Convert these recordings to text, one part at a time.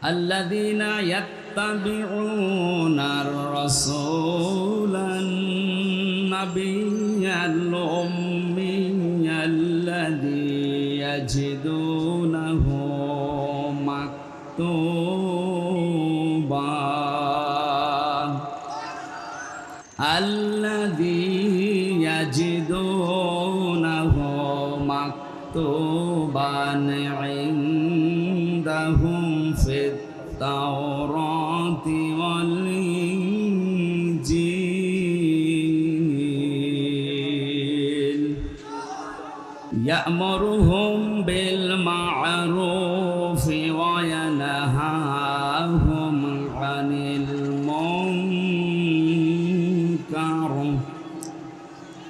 الذين يتبعون الرسول النبي الأمي الذي يجدونه مكتوبا عندهم في التوراة والإنجيل يأمرهم بالمعروف وينهاهم عن المنكر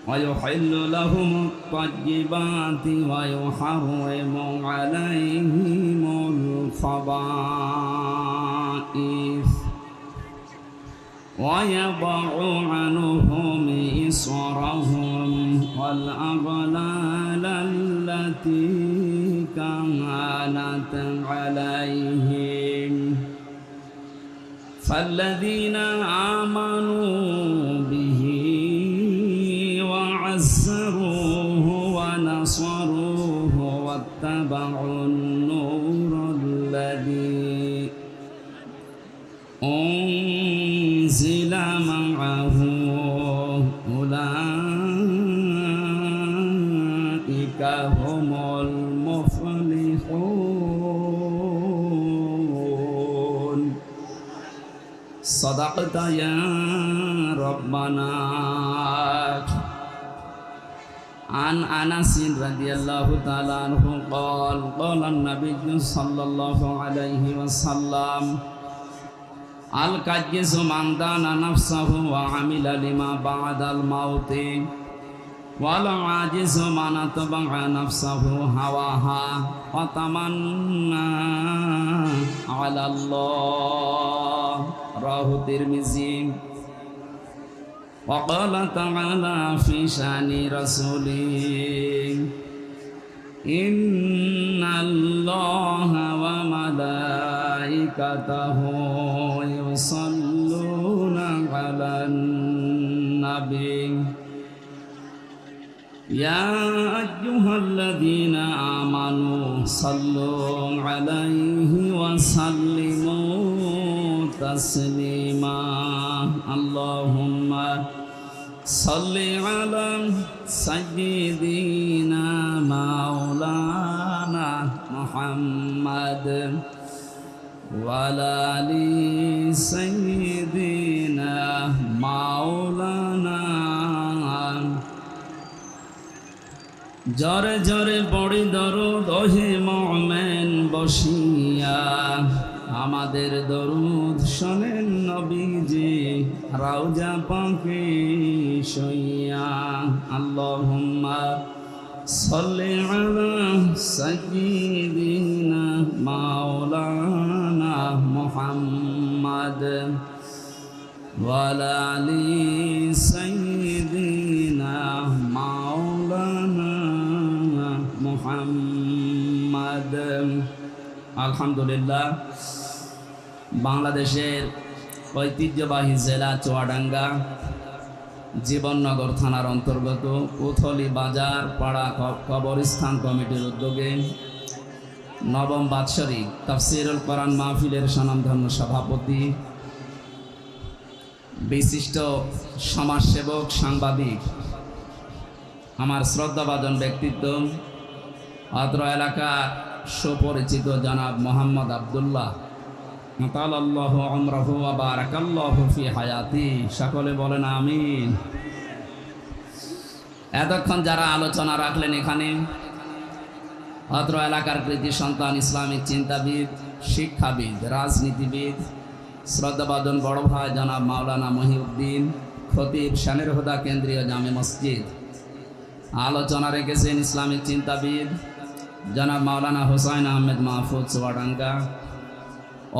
ويحل لهم الطيبات ويحرم عليهم الخبائث ويضع عنهم إصرهم والأغلال التي كانت عليهم فالذين آمنوا به وعزروه ونصروه واتبعوا النور الذي أنزل معه أولئك هم المفلحون صدقت يا ربنا. عن أنس رضي الله تعالى عنه قال قال النبي صلى الله عليه وسلم الكيس من دان نفسه وعمل لما بعد الموت والعاجز من اتبع نفسه هواها وتمنى على الله رواه الترمذي. وقال تعالى في شأن رسوله إن الله وملائكته يصلون على النبي يا أيها الذين آمنوا صلوا عليه وسلموا تسليما اللهم صل على سيدنا مولانا محمد وعلى آل سيدنا مولانا জরে জরে পড়ি দরুদ ওহে মুমিন বসিয়া আমাদের দরুদ শোনেন নবীজি রাউজা পাকে শুইয়া আল্লাহুম্মা সাল্লি আলা সাইয়্যিদিনা মাওলানা মুহাম্মদ ওয়া আলা আলি সাইয়্যিদিনা মাওলানা মুহাম্মদ। আলহামদুলিল্লাহ, বাংলাদেশের ঐতিহ্যবাহী জেলা চুয়াডাঙ্গা জীবননগর থানার অন্তর্গত উথলি বাজার পাড়া কবরস্থান কমিটির উদ্যোগে নবম বাৎসরিক তাফসীরুল কোরআন মাহফিলের স্বনামধন্য সভাপতি বিশিষ্ট সমাজসেবক সাংবাদিক আমার শ্রদ্ধাভাজন ব্যক্তিত্ব অত্র এলাকার সুপরিচিত জনাব মোহাম্মদ আব্দুল্লাহ তাআলাল্লাহু আমরাহু ওয়া বারাকাল্লাহু ফি হায়াতি, সকলে বলেন আমিন। এতক্ষণ যারা আলোচনা রাখলেন এখানে অত্র এলাকার কৃতি সন্তান, ইসলামিক চিন্তাবিদ, শিক্ষাবিদ, রাজনীতিবিদ, শ্রদ্ধাভাজন বড় ভাই জনাব মাওলানা মহিউদ্দিন খতিব শানের হুদা কেন্দ্রীয় জামে মসজিদ। আলোচনা রেখেছেন ইসলামিক চিন্তাবিদ জনাব মাওলানা হুসাইন আহমেদ মাহফুজ চুয়াডাঙ্গা।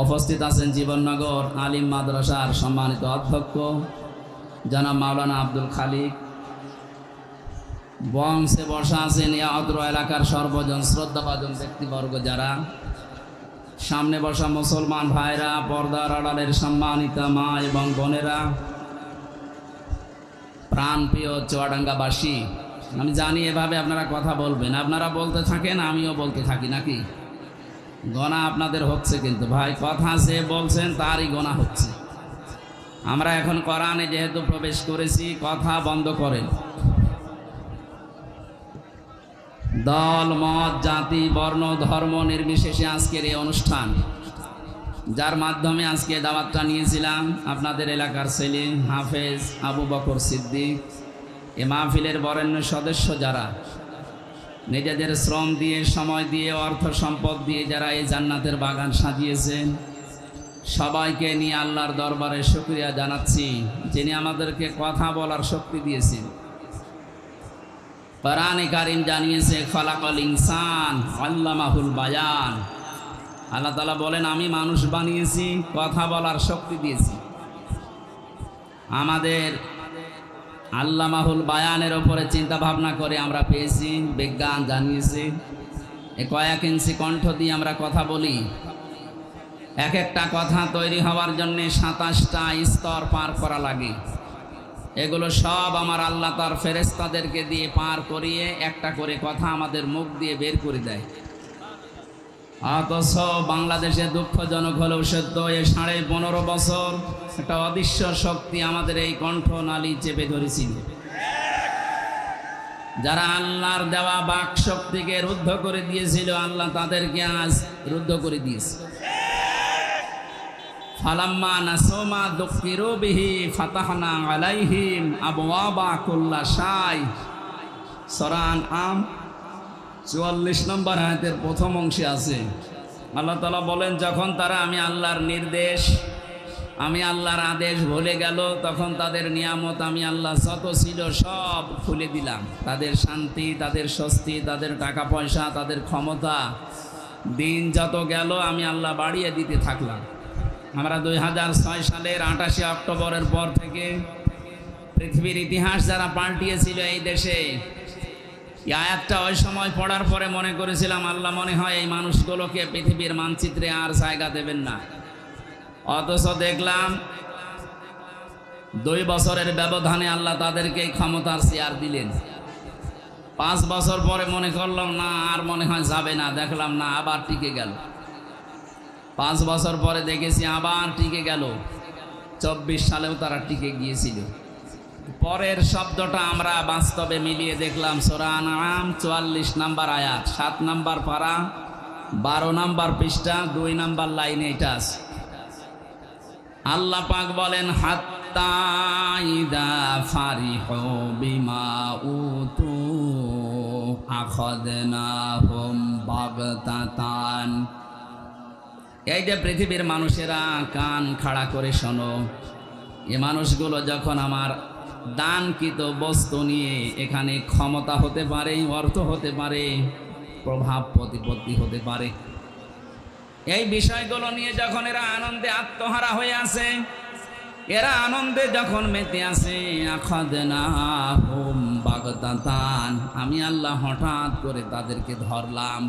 উপস্থিত আছেন জীবননগর আলিম মাদ্রাসার সম্মানিত অধ্যক্ষ জনাব মাওলানা আব্দুল খালিক। বংশে বসা আছেন এই অত্র এলাকার সর্বজন শ্রদ্ধাভাজন ব্যক্তিবর্গ যারা, সামনে বসা মুসলমান ভাইরা, পর্দার আড়ালের সম্মানিতা মা এবং বোনেরা, প্রাণপ্রিয় চুয়াডাঙ্গাবাসী, আমি জানি এভাবে আপনারা কথা বলবেন, আপনারা বলতে থাকেন আমিও বলতে থাকি নাকি? গোনা আপনাদের হচ্ছে, কিন্তু ভাই কথা যে বলছেন তারই গোনা হচ্ছে। আমরা এখন কোরআনে যেহেতু প্রবেশ করেছি, কথা বন্ধ করেন। দল মত জাতি বর্ণ ধর্ম নির্বিশেষে আজকের এই অনুষ্ঠান, যার মাধ্যমে আজকে দাওয়াতটা নিয়েছিলাম আপনাদের এলাকার ছেলে হাফেজ আবু বকর সিদ্দিক, এ মাহফিলের বরেণ্য সদস্য যারা নিজেদের শ্রম দিয়ে, সময় দিয়ে, অর্থ সম্পদ দিয়ে যারা এই জান্নাতের বাগান সাজিয়েছেন, সবাইকে নিয়ে আল্লাহর দরবারে শুকরিয়া জানাচ্ছি, যিনি আমাদেরকে কথা বলার শক্তি দিয়েছেন। কোরআনে কারীম জানিয়েছে খলাকাল ইনসান আল্লামাহুল বায়ান। আল্লাহ তাআলা বলেন আমি মানুষ বানিয়েছি, কথা বলার শক্তি দিয়েছি। আমাদের আল্লামাহুল বায়ানের ওপরে চিন্তা ভাবনা করে আমরা পেয়েছি, বিজ্ঞান জানিয়েছে এ কয়েক ইঞ্চি কণ্ঠ দিয়ে আমরা কথা বলি। এক একটা কথা তৈরি হওয়ার জন্য 27টা স্তর পার করা লাগে। এগুলো সব আমার আল্লাহ তার ফেরেশতাদেরকে দিয়ে পার করিয়ে একটা করে কথা আমাদের মুখ দিয়ে বের করে দেয়। অথচ বাংলাদেশে দুঃখজনক হলেও সত্য, এ 15.5 বছর একটা অদৃশ্য শক্তি আমাদের এই কণ্ঠনালী চেপে ধরেছিল। যারা আল্লাহর দেওয়া বাক শক্তিকে রুদ্ধ করে দিয়েছিল, আল্লাহ তাদেরকে আজ রুদ্ধ করে দিয়েছে। ফালাম্মা নাসুমা যুকিরু বিহি ফাতাহনা আলাইহিম আবওয়াবা কুল্লা শাই। সূরা আনআম 44 নম্বর আয়াতের প্রথম অংশে আছে আল্লাহ তাআলা বলেন, যখন তারা আমি আল্লাহর নির্দেশ, আমি আল্লাহর আদেশ ভুলে গেল, তখন তাদের নিয়ামত আমি আল্লাহ যত ছিল সব খুলে দিলাম। তাদের শান্তি, তাদের স্বস্তি, তাদের টাকা পয়সা, তাদের ক্ষমতা, দিন যত গেল আমি আল্লাহ বাড়িয়ে দিতে থাকলাম। আমরা 2006 সালের 28 অক্টোবরের পর থেকে পৃথিবীর ইতিহাস যারা পাল্টিয়েছিল এই দেশে, এই আয়াতটা ওই সময় পড়ার পরে মনে করেছিলাম আল্লাহ মনে হয় এই মানুষগুলোকে পৃথিবীর মানচিত্রে আর জায়গা দেবেন না। অথচ দেখলাম 2 বছরের ব্যবধানে আল্লাহ তাদেরকে ক্ষমতার চেয়ার দিলেন। 5 বছর পরে মনে করলাম না, আর মনে হয় যাবে না, দেখলাম না, আবার টিকে গেল। 5 বছর পরে দেখেছি আবার টিকে গেল। 24 সালেও তারা টিকে গিয়েছিল। পরের শব্দটা আমরা বাস্তবে মিলিয়ে দেখলাম সূরা আনআম 44 নম্বর আয়াত, 7 নম্বর পারা, 12 নম্বর পৃষ্ঠা, 2 নম্বর লাইনে এটা আছে। আল্লাহ পাক বলেন হাত্তা ইদা ফারিহু বিমা উতু আখাযনাহুম বাগতাতান। এই যে পৃথিবীর মানুষেরা কান খাড়া করে শোনো, এ মানুষগুলো যখন আমার দানকৃত বস্তু নিয়ে এখানে ক্ষমতা হতে পারে, অর্থ হতে পারে, প্রভাব প্রতিপত্তি হতে পারে, এই বিষয়গুলো নিয়ে যখন এরা আনন্দে আত্মহারা হয়ে আছে, এরা আনন্দে যখন মেতে আছে, আখাযনাহুম বাগতাতান, আমি আল্লাহ হঠাৎ করে তাদেরকে ধরলাম।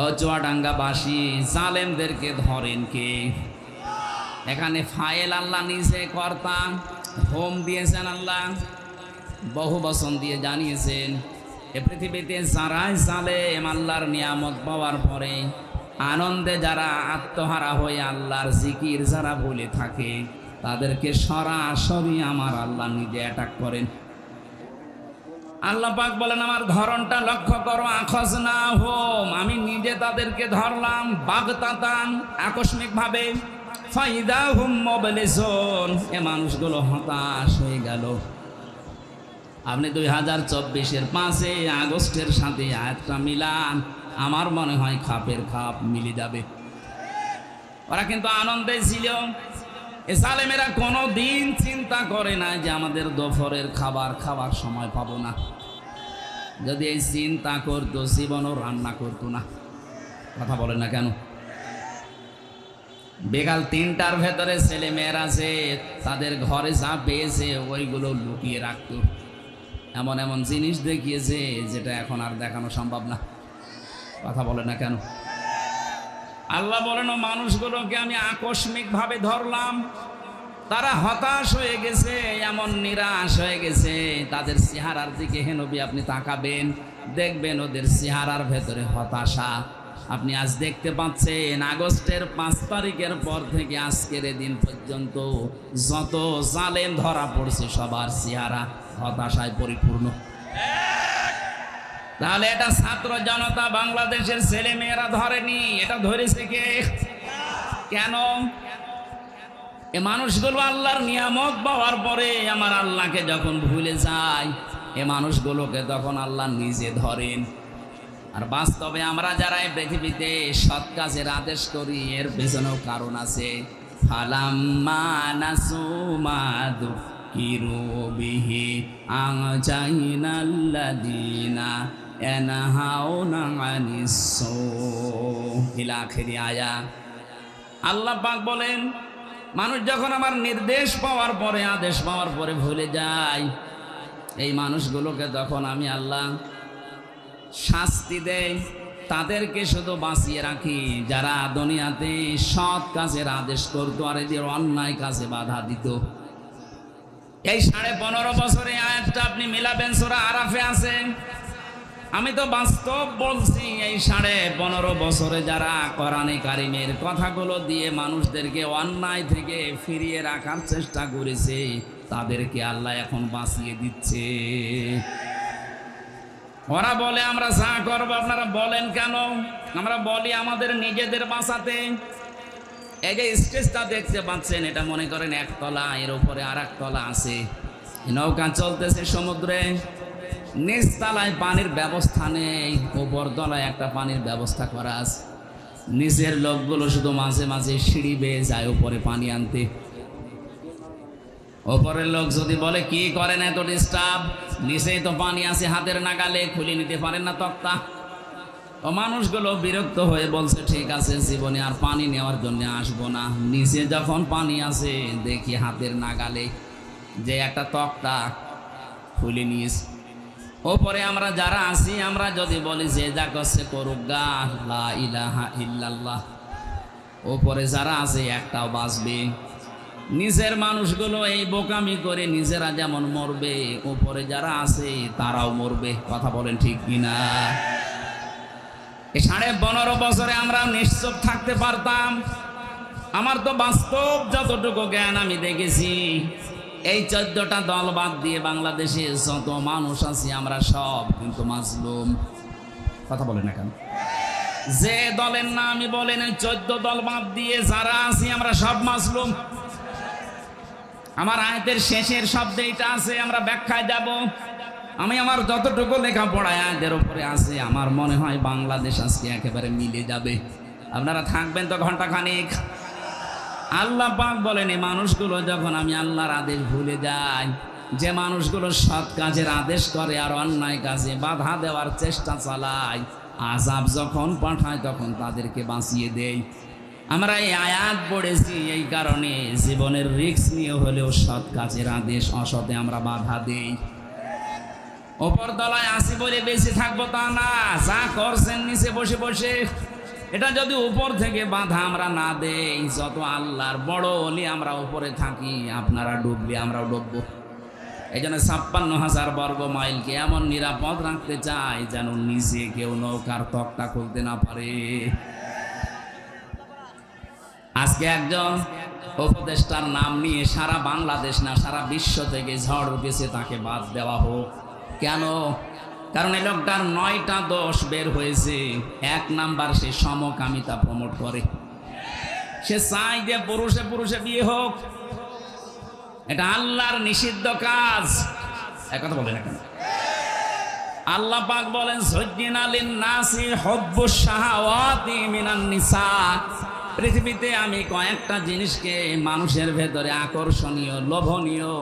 ও চুয়াডাঙ্গাবাসী, জালেমদেরকে ধরেন কে? এখানে ফাইল আল্লাহ নিজে কর্তা, হোম দিয়েছেন আল্লাহ, বহু বচন দিয়ে জানিয়েছেন এ পৃথিবীতে যারাই জালেম আল্লাহর নিয়ামত পাওয়ার পরে আনন্দে যারা আত্মহারা হয়ে আল্লাহর জিকির যারা বলে থাকে, তাদেরকে সরাসরি আমার আল্লাহ নিজে অ্যাটাক করেন। আল্লাহ পাক বলেন আমার ধরনটা লক্ষ্য করো, আখাযনাহুম, আমি নিজে তাদেরকে ধরলাম, বাগতাতান, আকস্মিক ভাবে, ফাইদাহুম মুবলিসুন, এ মানুষগুলো হতাশ হয়ে গেল। আপনি 2024-এর 5 আগস্টের সাথে আয়াতটা মিলান, আমার মনে হয় খাপের খাপ মিলে যাবে। ওরা কিন্তু আনন্দে ছিল। এ জালেমেরা কোনো দিন চিন্তা করে না যে আমাদের দুপুরের খাবার খাওয়ার সময় পাবো না। যদি এই চিন্তা করতো, জীবনও রান্না করতো না। কথা বলে না কেন? বিকাল 3টার ভেতরে ছেলে মেয়েরা যে তাদের ঘরে যা পেয়েছে ওইগুলো লুকিয়ে রাখতো। এমন এমন জিনিস দেখিয়েছে যেটা এখন আর দেখানো সম্ভব না। কথা বলে না কেন? আল্লাহ বলেন, মানুষগুলোকে আমি আকস্মিকভাবে ধরলাম, তারা হতাশ হয়ে গেছে, এমন নিরাশ হয়ে গেছে। তাদের চেহারার দিকে হে নবী আপনি তাকাবেন, দেখবেন ওদের চেহারার ভেতরে হতাশা। আপনি আজ দেখতে পাচ্ছেন আগস্টের 5 তারিখের পর থেকে আজকের দিন পর্যন্ত যত জালেম ধরা পড়ছে সবার চেহারা হতাশায় পরিপূর্ণ। তাহলে এটা ছাত্র জনতা বাংলাদেশের ছেলে মেয়েরা ধরেনি, এটা ধরেছে কে? কেন? এ মানুষগুলো আল্লাহর নিয়ামত পাওয়ার পরে আমার আল্লাহকে যখন ভুলে যায়, এ মানুষগুলোকে তখন আল্লাহ নিজে ধরেন। আর বাস্তবে আমরা যারা এই পৃথিবীতে সৎ কাজের আদেশ করি, এর পেছনেও কারণ আছে। ফালাম্মা নাসু মা যুকিরু বিহি আনজাইনাল্লাযীনা ইয়ানহাউনা আনিস সূ ইলা আখিরি আয়াত। আল্লাহ পাক বলেন, মানুষ যখন আমার নির্দেশ পাওয়ার পরে, আদেশ পাওয়ার পরে ভুলে যায়, এই মানুষগুলোকে তখন আমি আল্লাহ শাস্তি দেই। তাদেরকে শুধু বাঁচিয়ে রাখি যারা দুনিয়াতে সৎ কাজের আদেশ করতো আর এদের অন্যায় কাজে বাধা দিত। এই 15.5 বছরে আয়াতটা আপনি মিলাবেন, সূরা আরাফে আছে। আমি তো বাস্তব বলছি, এই 15.5 বছরে যারা কোরআনে কারিমের কথাগুলো দিয়ে মানুষদেরকে অন্যায় থেকে ফিরিয়ে রাখার চেষ্টা করেছে, তাদেরকে আল্লাহ এখন বাঁচিয়ে দিচ্ছে। ওরা বলে আমরা যা করবো, আপনারা বলেন কেন? আমরা বলি আমাদের নিজেদের বাঁচাতে। এই যে স্টেজটা দেখতে পাচ্ছেন, এটা মনে করেন একতলা, এর উপরে আর একতলা আছে। নৌকা চলতেছে সমুদ্রে, নিচতলায় পানির ব্যবস্থা নেই, উপর তলায় একটা পানির ব্যবস্থা করা আছে। নিচের লোকগুলো শুধু মাঝে মাঝে সিঁড়ি বেয়ে যায় উপরে পানি আনতে। ওপরের লোক যদি বলে কি করেন এত ডিস্টার্ব, নিচেই তো পানি আছে হাতের নাগালে, খুলে নিতে পারেন না তক্তা। ও মানুষগুলো বিরক্ত হয়ে বলছে ঠিক আছে, জীবনে আর পানি নেওয়ার জন্য আসবো না। নিচে যখন পানি আছে দেখি হাতের নাগালে যে একটা তক্তা খুলে নিয়েছে। ওপরে আমরা যারা আছি, আমরা যদি বলি যে যা করছে করুক গা, লা ইলাহা ইল্লাল্লাহ, ওপরে যারা আছে একটাও বাঁচবে। নিচের মানুষগুলো এই বোকামি করে নিজেরা যেমন মরবে, উপরে যারা আছে তারাও মরবে। কথা বলেন ঠিক কিনা? এই 15.5 বছরে আমরা নিশ্চুপ থাকতে পারতাম। আমার তো বাস্তব যতটুকু জ্ঞান আমি দেখেছি, এই 14টা দল বাদ দিয়ে বাংলাদেশে যত মানুষ আছে আমরা সব কিন্তু মাজলুম। কথা বলেন না কেন? যে দলের না আমি বলেন, 14 দল বাদ দিয়ে যারা আছি আমরা সব মাজলুম। আমার আয়াতের শেষের শব্দে এটা আছে, আমরা ব্যাখ্যায় যাব। আমি আমার যতটুকু লেখাপড়ায় আয়াতের উপরে আছে, আমার মনে হয় বাংলাদেশ আজকে একেবারে মিলে যাবে। আপনারা থাকবেন তো ঘন্টাখানিক। আল্লাহ পাক বলেন, এই মানুষগুলো যখন আমি আল্লাহর আদেশ ভুলে যাই, যে মানুষগুলো সৎ কাজের আদেশ করে আর অন্যায় কাজে বাধা দেওয়ার চেষ্টা চালায়, আযাব যখন পাঠায় তখন তাদেরকে বাঁচিয়ে দেই। আমরা এই আয়াত পড়েছি এই কারণে, জীবনের রিস্ক নিয়ে হলেও সৎ কাজের আদেশ, অসতে আমরা বাধা দেই। ওপর তলায় আসি বলে বেশি থাকবো তা না, যা করছেন নিচে বসে বসে। এটা যদি উপর থেকে বাধা আমরা না দেই, যত আল্লাহর বড় ওলি আমরা উপরে থাকি, আপনারা ডুবলে আমরাও ডুববো। এই জন্য 56,000 বর্গ মাইলকে এমন নিরাপদ রাখতে চাই যেন নিচে কেউ নৌকার তক্তা খুলতে না পারে। আজকে একজন উপদেষ্টার নাম নিয়ে সারা বাংলাদেশ না সারা বিশ্ব থেকে ঝড় উঠেছে, তাকে বাদ দেওয়া হোক। কেন? কারণ এই লোকটার 9টা দোষ বের হয়েছে। 1 নাম্বার, সে সমকামিতা প্রমোট করে। সে চায় যে পুরুষে পুরুষে বিয়ে হোক, এটা আল্লাহর নিষিদ্ধ কাজ। এক কথা বলে না কেন? আল্লাহ পাক বলেন, যুজ্জিনা লিন-নাসি হুব্বুশ শাহাওয়াতি মিনান নিসা। পৃথিবীতে আমি কয়েকটা জিনিসকে মানুষের ভেতরে আকর্ষণীয়, লোভনীয়,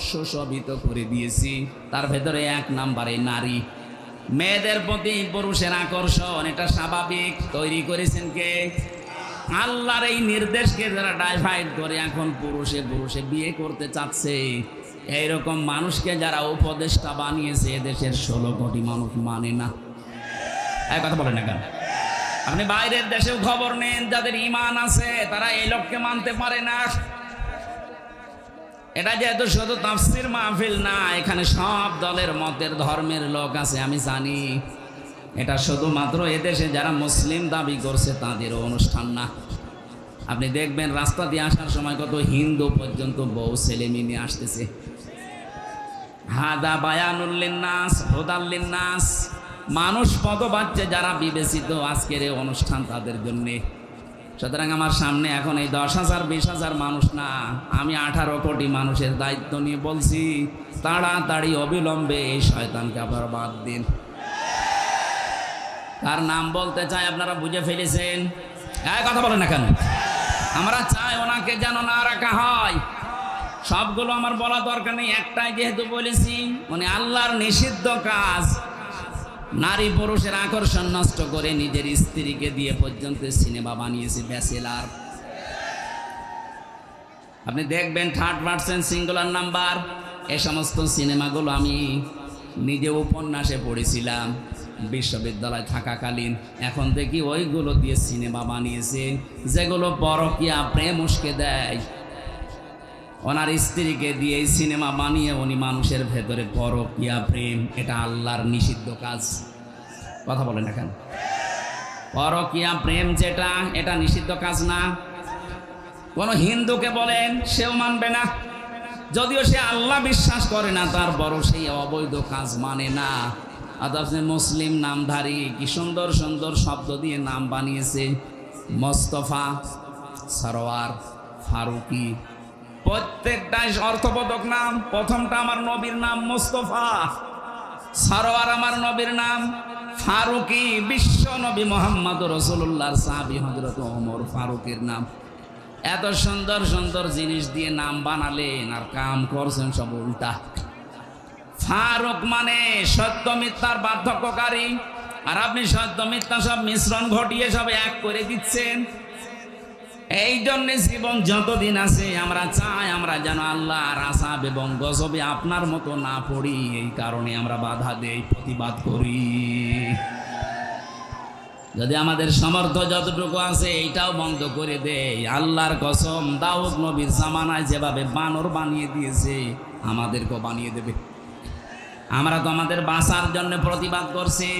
সুশোভিত করে দিয়েছি। তার ভেতরে 1 নাম্বারে নারী। মেয়েদের প্রতি পুরুষের আকর্ষণ, এটা স্বাভাবিক। তৈরি করেছেন কে? আল্লাহর এই নির্দেশকে যারা ডাইভাইড করে এখন পুরুষে পুরুষে বিয়ে করতে চাচ্ছে, এইরকম মানুষকে যারা উপদেষ্টা বানিয়েছে এদেশের 16 কোটি মানুষ মানে না। এক কথা বলেন না কেন? আপনি বাইরের দেশেও খবর নেন, যাদের ঈমান আছে তারা এই লোককে মানতে পারে না। এটা যেহেতু শুধু তাফসীর মাহফিল না, এখানে সব দলের মতের ধর্মের লোক আছে, আমি জানি। এটা শুধুমাত্র এদেশে যারা মুসলিম দাবি করছে তাদের অনুষ্ঠান না। আপনি দেখবেন রাস্তা দিয়ে আসার সময় কত হিন্দু পর্যন্ত বউ ছেলে মেয়ে নিয়ে আসতেছে। হাদা বায়ানুল লিন্নাস হুদাল লিন্নাস, মানুষ পদ পাচ্ছে যারা বিবেচিত আজকের এই অনুষ্ঠান তাদের জন্যে। সুতরাং আমার সামনে এখন এই 10,000 20,000 মানুষ না, আমি 18 কোটি মানুষের দায়িত্ব নিয়ে বলছি, তাড়াতাড়ি অবিলম্বে এই শয়তানকে আপনারা বাদ দিন। তার নাম বলতে চাই, আপনারা বুঝে ফেলেছেন। কথা বলেন না কেন? আমরা চাই ওনাকে যেন না রাখা হয়। সবগুলো আমার বলা দরকার নেই, একটাই যেহেতু বলেছি, মানে আল্লাহর নিষিদ্ধ কাজ, নারী পুরুষের আকর্ষণ নষ্ট করে নিজের স্ত্রীকে দিয়ে পর্যন্ত সিনেমা বানিয়েছে ব্যাচেলার। আপনি দেখবেন 3rd পারসন সিঙ্গুলার নাম্বার, এই সমস্ত সিনেমাগুলো আমি নিজে উপন্যাসে পড়েছিলাম বিশ্ববিদ্যালয় থাকাকালীন। এখন দেখি ওইগুলো দিয়ে সিনেমা বানিয়েছে যেগুলো পরকীয়া প্রেম উস্কে দেয়। ওনার স্ত্রীকে দিয়ে এই সিনেমা বানিয়ে উনি মানুষের ভেতরে পরকীয়া প্রেম, এটা আল্লাহর নিষিদ্ধ কাজ। কথা বলেন না কেন? পরকীয়া প্রেম যেটা, এটা নিষিদ্ধ কাজ না। কোন হিন্দুকে বলেন, সেও মানবে না, যদিও সে আল্লাহ বিশ্বাস করে না, তারপরও সেই অবৈধ কাজ মানে না। অথচ মুসলিম নামধারী কি সুন্দর সুন্দর শব্দ দিয়ে নাম বানিয়েছে, মোস্তফা, সরোয়ার, ফারুকি, প্রত্যেকটাই অর্থবোধক নাম। প্রথমটা আমার নবীর নাম মোস্তফা, সরোয়ার আমার নবীর নাম, ফারুকি বিশ্ব নবী মোহাম্মদ রাসূলুল্লাহর সাহাবী হযরত ওমর ফারুকের নাম। এত সুন্দর সুন্দর জিনিস দিয়ে নাম বানালেন আর কাম করছেন সব উল্টা। ফারুক মানে সত্য মিথ্যার পার্থক্যকারী, আর আপনি সত্য মিথ্যা সব মিশ্রণ ঘটিয়ে সব এক করে দিচ্ছেন। এই জন্য জীবন যতদিন আছে আমরা চাই আমরা যেন আল্লাহর আযাব এবং গজবে আপনার মতো না পড়ি। এই কারণে আমরা বাধা দেই, প্রতিবাদ করি। যদি আমাদের সামর্থ্য যতটুকু আছে এইটাও বন্ধ করে দেয়, আল্লাহর কসম দাউদ নবীর জামানায় যেভাবে বানর বানিয়ে দিয়েছে আমাদেরকেও বানিয়ে দেবে। আমরা তো আমাদের বাঁচার জন্য প্রতিবাদ করছি।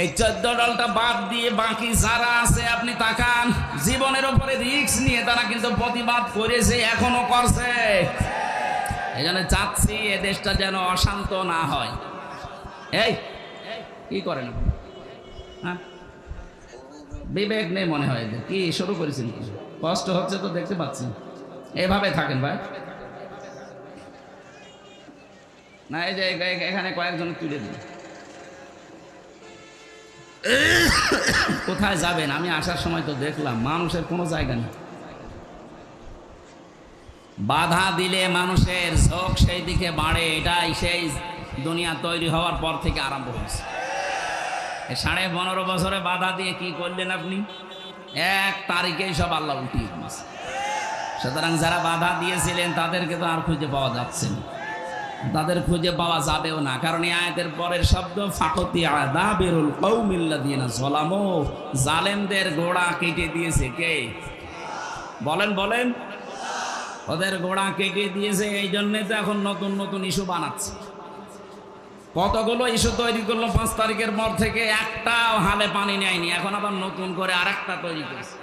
এই 14 দলটা বাদ দিয়ে বাকি যারা আছে আপনি তাকান, জীবনের উপরে রিস্ক নিয়ে তারা কিন্তু প্রতিবাদ করেছে, এখনো করছে। এই জন্য চাচ্ছি এ দেশটা যেন অশান্ত না হয়। এই কি করেন? হ্যাঁ, বিবেক নেই মনে হয়। কি শুরু করেছেন? কষ্ট হচ্ছে তো দেখতে পাচ্ছি। এভাবে থাকেন ভাই। না, এই যে এখানে কয়েকজন তুলে দিন। কোথায় যাবেন? আমি আসার সময় তো দেখলাম মানুষের কোনো জায়গা নেই। বাধা দিলে মানুষের ঝোঁক সেই দিকে বাড়ে। এটাই সেই দুনিয়া তৈরি হওয়ার পর থেকে আরম্ভ হয়েছে। 15.5 বছরে বাধা দিয়ে কি করলেন আপনি? 1 তারিখেই সব আল্লাহ উঠিয়ে দিয়েছে। সুতরাং যারা বাধা দিয়েছিলেন তাদেরকে তো আর খুঁজে পাওয়া যাচ্ছে না, তাদের খুঁজে পাওয়া যাবেও না। কারণ এই আয়াতের পরের শব্দ ফাকতি আযাবিরুল কওমিল্লাযিনা যালামু, জালেমদের গোড়া কেটে দিয়েছে কে? বলেন বলেন। ওদের গোড়া কেটে দিয়েছে। এই জন্যে তো এখন নতুন নতুন ইস্যু বানাচ্ছে। কতগুলো ইস্যু তৈরি করলো 5 তারিখের পর থেকে, একটাও হালে পানি নেয়নি। এখন আবার নতুন করে আরেকটা তৈরি করেছে।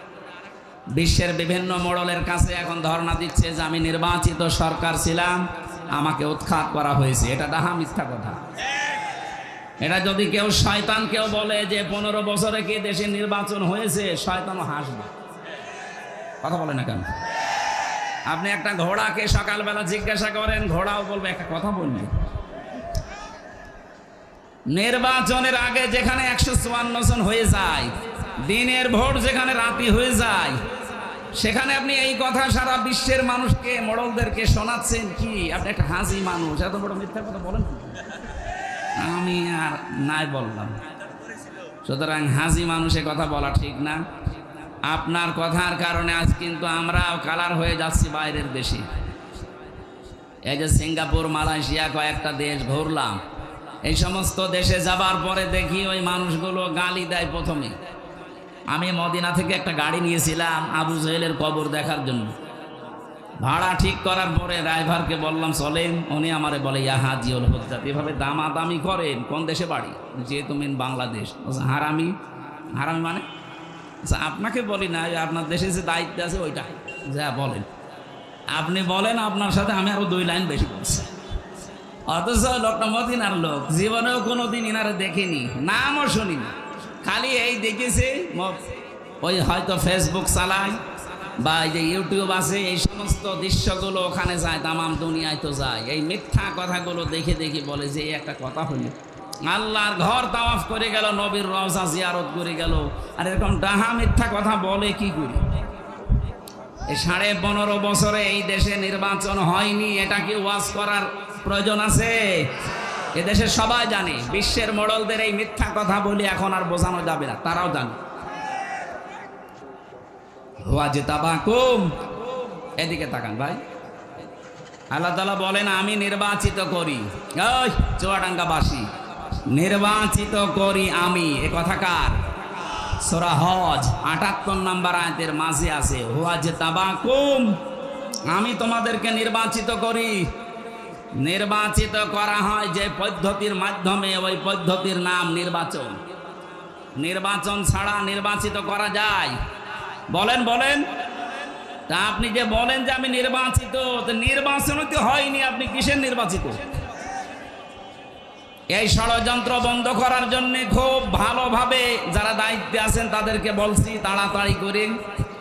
বিশ্বের বিভিন্ন মোড়লের কাছে এখন ধর্ণা দিচ্ছে যে আমি নির্বাচিত সরকার ছিলাম, আমাকে উৎখাত করা হয়েছে। এটা ডাহা মিথ্যা কথা। এটা যদি কেউ শয়তান কেউ বলে যে 15 বছরে কি দেশে নির্বাচন হয়েছে, শয়তানও হাসবে। কথা বলে না কেন? আপনি একটা ঘোড়াকে সকালবেলা জিজ্ঞাসা করেন, ঘোড়াও বলবে একটা কথা বললি। নির্বাচনের আগে যেখানে 154 জন হয়ে যায়, দিনের ভোট যেখানে রাতি হয়ে যায়, সেখানে আপনি এই কথা সারা বিশ্বের মানুষকে মোড়লদেরকে শোনাচ্ছেন কি? আপনি একটা হাসি মানুষ, এত বড় মিথ্যা কথা বলেন। আমি আর নাই বললাম। সুতরাং হাসি মানুষের কথা বলা ঠিক না। আপনার কথার কারণে আজ কিন্তু আমরাও কালার হয়ে যাচ্ছি বাইরের দেশে। এই যে সিঙ্গাপুর, মালয়েশিয়া কয়েকটা দেশ ঘুরলাম, এই সমস্ত দেশে যাবার পরে দেখি ওই মানুষগুলো গালি দেয় প্রথমে। আমি মদিনা থেকে একটা গাড়ি নিয়েছিলাম আবু জেহেলের কবর দেখার জন্য। ভাড়া ঠিক করার পরে ড্রাইভারকে বললাম চলেন, উনি আমারে বলে ইয়া হাজিউল হুজ্জাত। এভাবে দামাদামি করেন, কোন দেশে বাড়ি? যে তুমি বাংলাদেশ। হারামি। হারামি মানে? আচ্ছা আপনাকে বলি না, আপনার দেশে যে দায়িত্ব আছে ওইটা যা বলেন, আপনি বলেন, আপনার সাথে আমি আরো 2 লাইন বেশি বলছি। অথচ লোকটা মদিনার লোক, জীবনেও কোনোদিন ইনারে দেখিনি, নামও শুনিনি, খালি এই দেখেছে ওই হয়তো ফেসবুক চালায় বা এই যে ইউটিউব আছে, এই সমস্ত দৃশ্যগুলো ওখানে যায়, তামাম দুনিয়ায় তো যায়। এই মিথ্যা কথাগুলো দেখে দেখে বলে যে এই একটা কথা হইল, আল্লাহর ঘর তাওয়াফ করে গেল, নবীর রওজা জিয়ারত করে গেল, আর এরকম ডাহা মিথ্যা কথা বলে কি করি? এই 15.5 বছরে এই দেশে নির্বাচন হয়নি, এটা কি ওয়াজ করার প্রয়োজন আছে? এদেশে সবাই জানে, বিশ্বের মোড়লদের এই মিথ্যা কথা বলে এখন আর বোঝানো যাবে না, তারাও জানে। এদিকে তাকান ভাই, আল্লাহ তাআলা বলেন আমি নির্বাচিত করি, ওই চুয়াডাঙ্গাবাসী নির্বাচিত করি আমি। এ কথা কার? সূরা হজ 78 নম্বর আয়াতের মাঝে আছে, ওয়াজতাবাকুম, আমি তোমাদেরকে নির্বাচিত করি। নির্বাচিত করা হয় যে পদ্ধতির মাধ্যমে, ওই পদ্ধতির নাম নির্বাচন। নির্বাচন ছাড়া নির্বাচিত করা যায়? বলেন বলেন। তা আপনি যে বলেন যে আমি নির্বাচিত, নির্বাচন তো হয়নি, আপনি কিসের নির্বাচিত? এই ষড়যন্ত্র বন্ধ করার জন্য খুব ভালোভাবে যারা দায়িত্বে আছেন তাদেরকে বলছি, তাড়াতাড়ি করে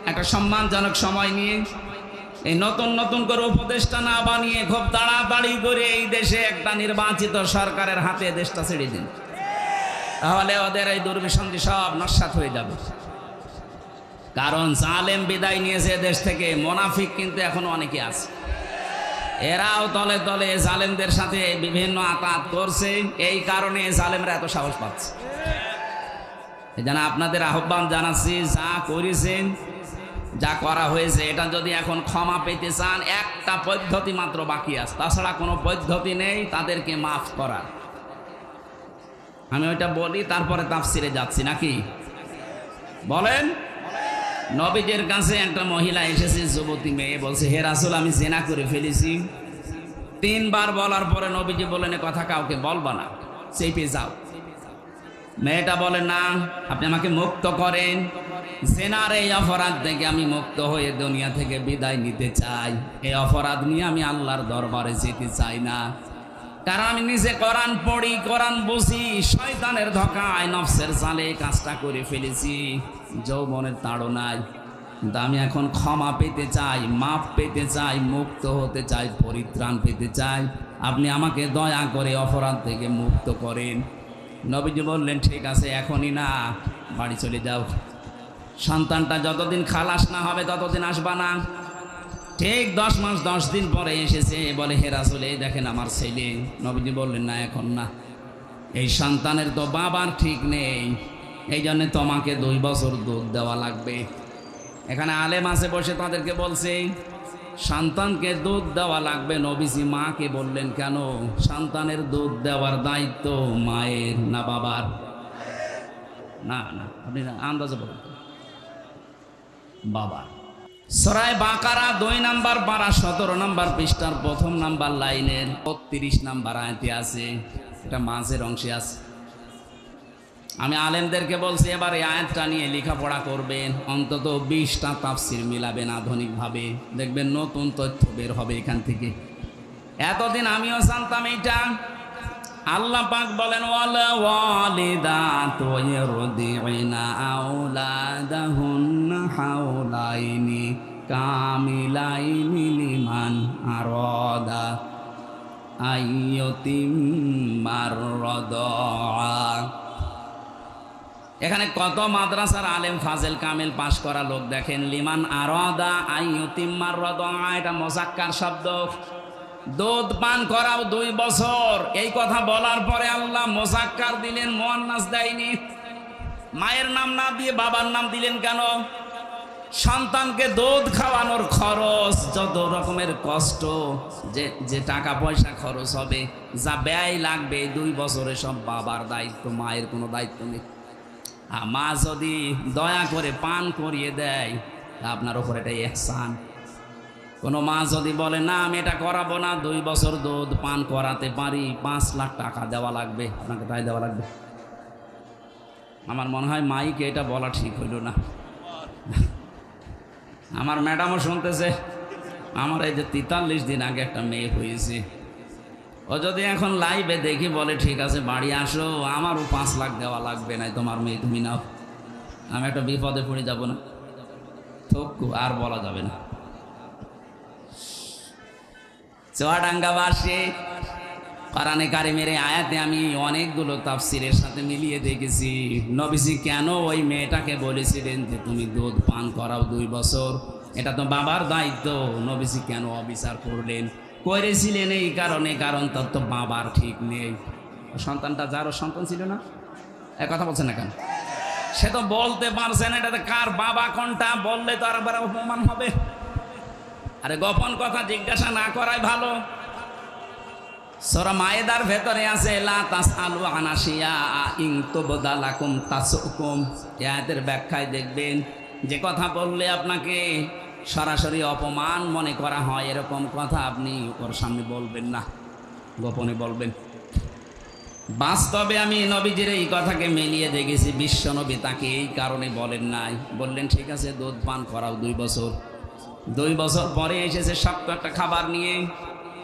একটা সম্মানজনক সময় নিয়ে, এই নতুন নতুন করে উপদেষ্টা না বানিয়ে খুব তাড়াতাড়ি করে এই দেশে একটা নির্বাচিত সরকারের হাতে দেশটা ছেড়ে দিন, তাহলে ওদের এই দুর্বিসন্ধি সব নস্যাৎ হয়ে যাবে। কারণ জালেম বিদায় নিয়েছে দেশ থেকে, মুনাফিক কিন্তু এখনো অনেকে আছে, এরাও তলে তলে জালেমদের সাথে বিভিন্ন আতাত করছে, এই কারণে জালেমরা এত সাহস পাচ্ছে। এই জন্য আপনাদের আহ্বান জানাচ্ছি, যা করেছেন, যা করা হয়েছে, এটা যদি এখন ক্ষমা পেতে চান, একটা পদ্ধতি মাত্র বাকি আছে, তাছাড়া কোনো পদ্ধতি নেই তাদেরকে মাফ করার। আমি ওইটা বলি, তারপরে তাফসিরে যাচ্ছি নাকি বলেন। নবীজির কাছে একটা মহিলা এসেছে, যুবতী মেয়ে, বলছে হে রাসূল আমি জিনা করে ফেলেছি। 3 বার বলার পরে নবীজি বললেন এ কথা কাউকে বলবা না, চেপে যাও। মেয়েটা বলে না, আপনি আমাকে মুক্ত করেন, জিনার এই অপরাধ থেকে আমি মুক্ত হয়ে দুনিয়া থেকে বিদায় নিতে চাই। এই অপরাধ নিয়ে আমি আল্লাহর দরবারে যেতে চাই না, কারণ আমি নিজে কোরআন পড়ি, কোরআন বুঝি, শয়তানের ধোঁকায় নফসের জালে কাজটা করে ফেলেছি, যৌবনের তাড়নায়। কিন্তু আমি এখন ক্ষমা পেতে চাই, মাপ পেতে চাই, মুক্ত হতে চাই, পরিত্রাণ পেতে চাই, আপনি আমাকে দয়া করে অপরাধ থেকে মুক্ত করেন। নবীজি বললেন ঠিক আছে, এখনই না, বাড়ি চলে যাও, সন্তানটা যতদিন খালাস না হবে ততদিন আসবা না। ঠিক 10 মাস 10 দিন পরে এসেছে, বলে হে রাসূল এই দেখেন আমার ছেলে। নবীজি বললেন না, এখন না, এই সন্তানের তো বাবার ঠিক নেই, এই জন্য তোমাকে 2 বছর দুধ দেওয়া লাগবে। এখানে আলেম আছে বসে, তাদেরকে বলছে সন্তানকে দুধ দেওয়া লাগবে। নবীজি মাকে বললেন কেন? সন্তানের দুধ দেওয়ার দায়িত্ব মায়ের না বাবার? না না, আপনি আন্দাজে বলেন, বাবার। সূরা বাকারা 2 নম্বর পারা 17 নম্বর পৃষ্ঠার 1ম নম্বর লাইনের 32 নম্বর আয়াতে আছে, এটা মাঝের অংশে আছে। আমি আলেমদেরকে বলছি এবার এই আয়াতটা নিয়ে লেখাপড়া করবেন, অন্তত 20টা তাফসির মিলাবেন আধুনিকভাবে, দেখবেন নতুন তথ্য বের হবে এখান থেকে। এতদিন আমিও জানতাম এইটা। আল্লাহ পাক বলেন ওয়ালা ওয়ালিদাতু ইরদিনা আওলাদাহুন্না হাওলাইনি কামিলাইনি লিমান আরাদা আইয়ুতিম্মার রাদা। এখানে কত মাদ্রাসার আলেম ফাজেল কামিল পাশ করা লোক দেখেন, লিমান আরাদা আইয়ুতিম্মার রাদা, এটা মুযাক্কার শব্দ। দুধ পান করাও 2 বছর, এই কথা বলার পরে আল্লাহ মুযাক্কার দিলেন, মুয়ান্নাস দেয়নি। মায়ের নাম না দিয়ে বাবার নাম দিলেন কেন? সন্তানকে দুধ খাওয়ানোর খরচ, যত রকমের কষ্ট, যে টাকা পয়সা খরচ হবে, যা ব্যয় লাগবে, 2 বছরে সব বাবার দায়িত্ব, মায়ের কোনো দায়িত্ব নেই। মা যদি দয়া করে পান করিয়ে দেয়, আপনার ওপর এটা ইহসান। কোনো মা যদি বলে না আমি এটা করাবো না, 2 বছর দুধ পান করাতে পারি, 5 লাখ টাকা দেওয়া লাগবে, আপনাকে তাই দেওয়া লাগবে। আমার মনে হয় মাইকে এটা বলা ঠিক হইল না। আমার ম্যাডামও শুনতেছে। আমার এই যে 43 দিন আগে একটা মেয়ে হয়েছে, ও যদি এখন লাইভে দেখি বলে ঠিক আছে বাড়ি আসো, আমারও 5 লাখ দেওয়া লাগবে না, তোমার মেয়ে তুমি নাও, আমি একটা বিপদে পড়ে যাব না। থক্কু আর বলা যাবে না। চুয়াডাঙ্গাবাসী কোরআনে কারিমের আয়াতে আমি অনেকগুলো তাফসিরের সাথে মিলিয়ে দেখেছি, নবীজি কেন ওই মেয়েটাকে বলেছিলেন যে তুমি দুধ পান করাও 2 বছর, এটা তো বাবার দায়িত্ব। নবীজি কেন অবিচার করলেন? করেছিলেন এই কারণে, কারণ তার তো বাবার ঠিক নেই। সন্তানটা যারও সন্তান ছিল না, কথা বলছেন না কেন? সে তো বলতে পারছে না এটাতে কার বাবা কোনটা, বললে তো আরেকবার অপমান হবে। আরে গোপন কথা জিজ্ঞাসা না করাই ভালো। সূরা মায়েদার ভেতরে আছে লা তাসআলু আনাশিয়া ইন তুবদা লাকুম তাসুকুম। এই আয়াতের ব্যাখ্যায় দেখবেন যে কথা বললে আপনাকে সরাসরি অপমান মনে করা হয়, এরকম কথা আপনি ওর সামনে বলবেন না, গোপনে বলবেন। বাস্তবে আমি নবীজির এই কথাকে মিলিয়ে দেখেছি, বিশ্ব নবী তাকে এই কারণে বলেন নাই, বললেন ঠিক আছে দুধ পান করাও 2 বছর। 2 বছর পরে এসেছে শক্ত একটা খাবার নিয়ে,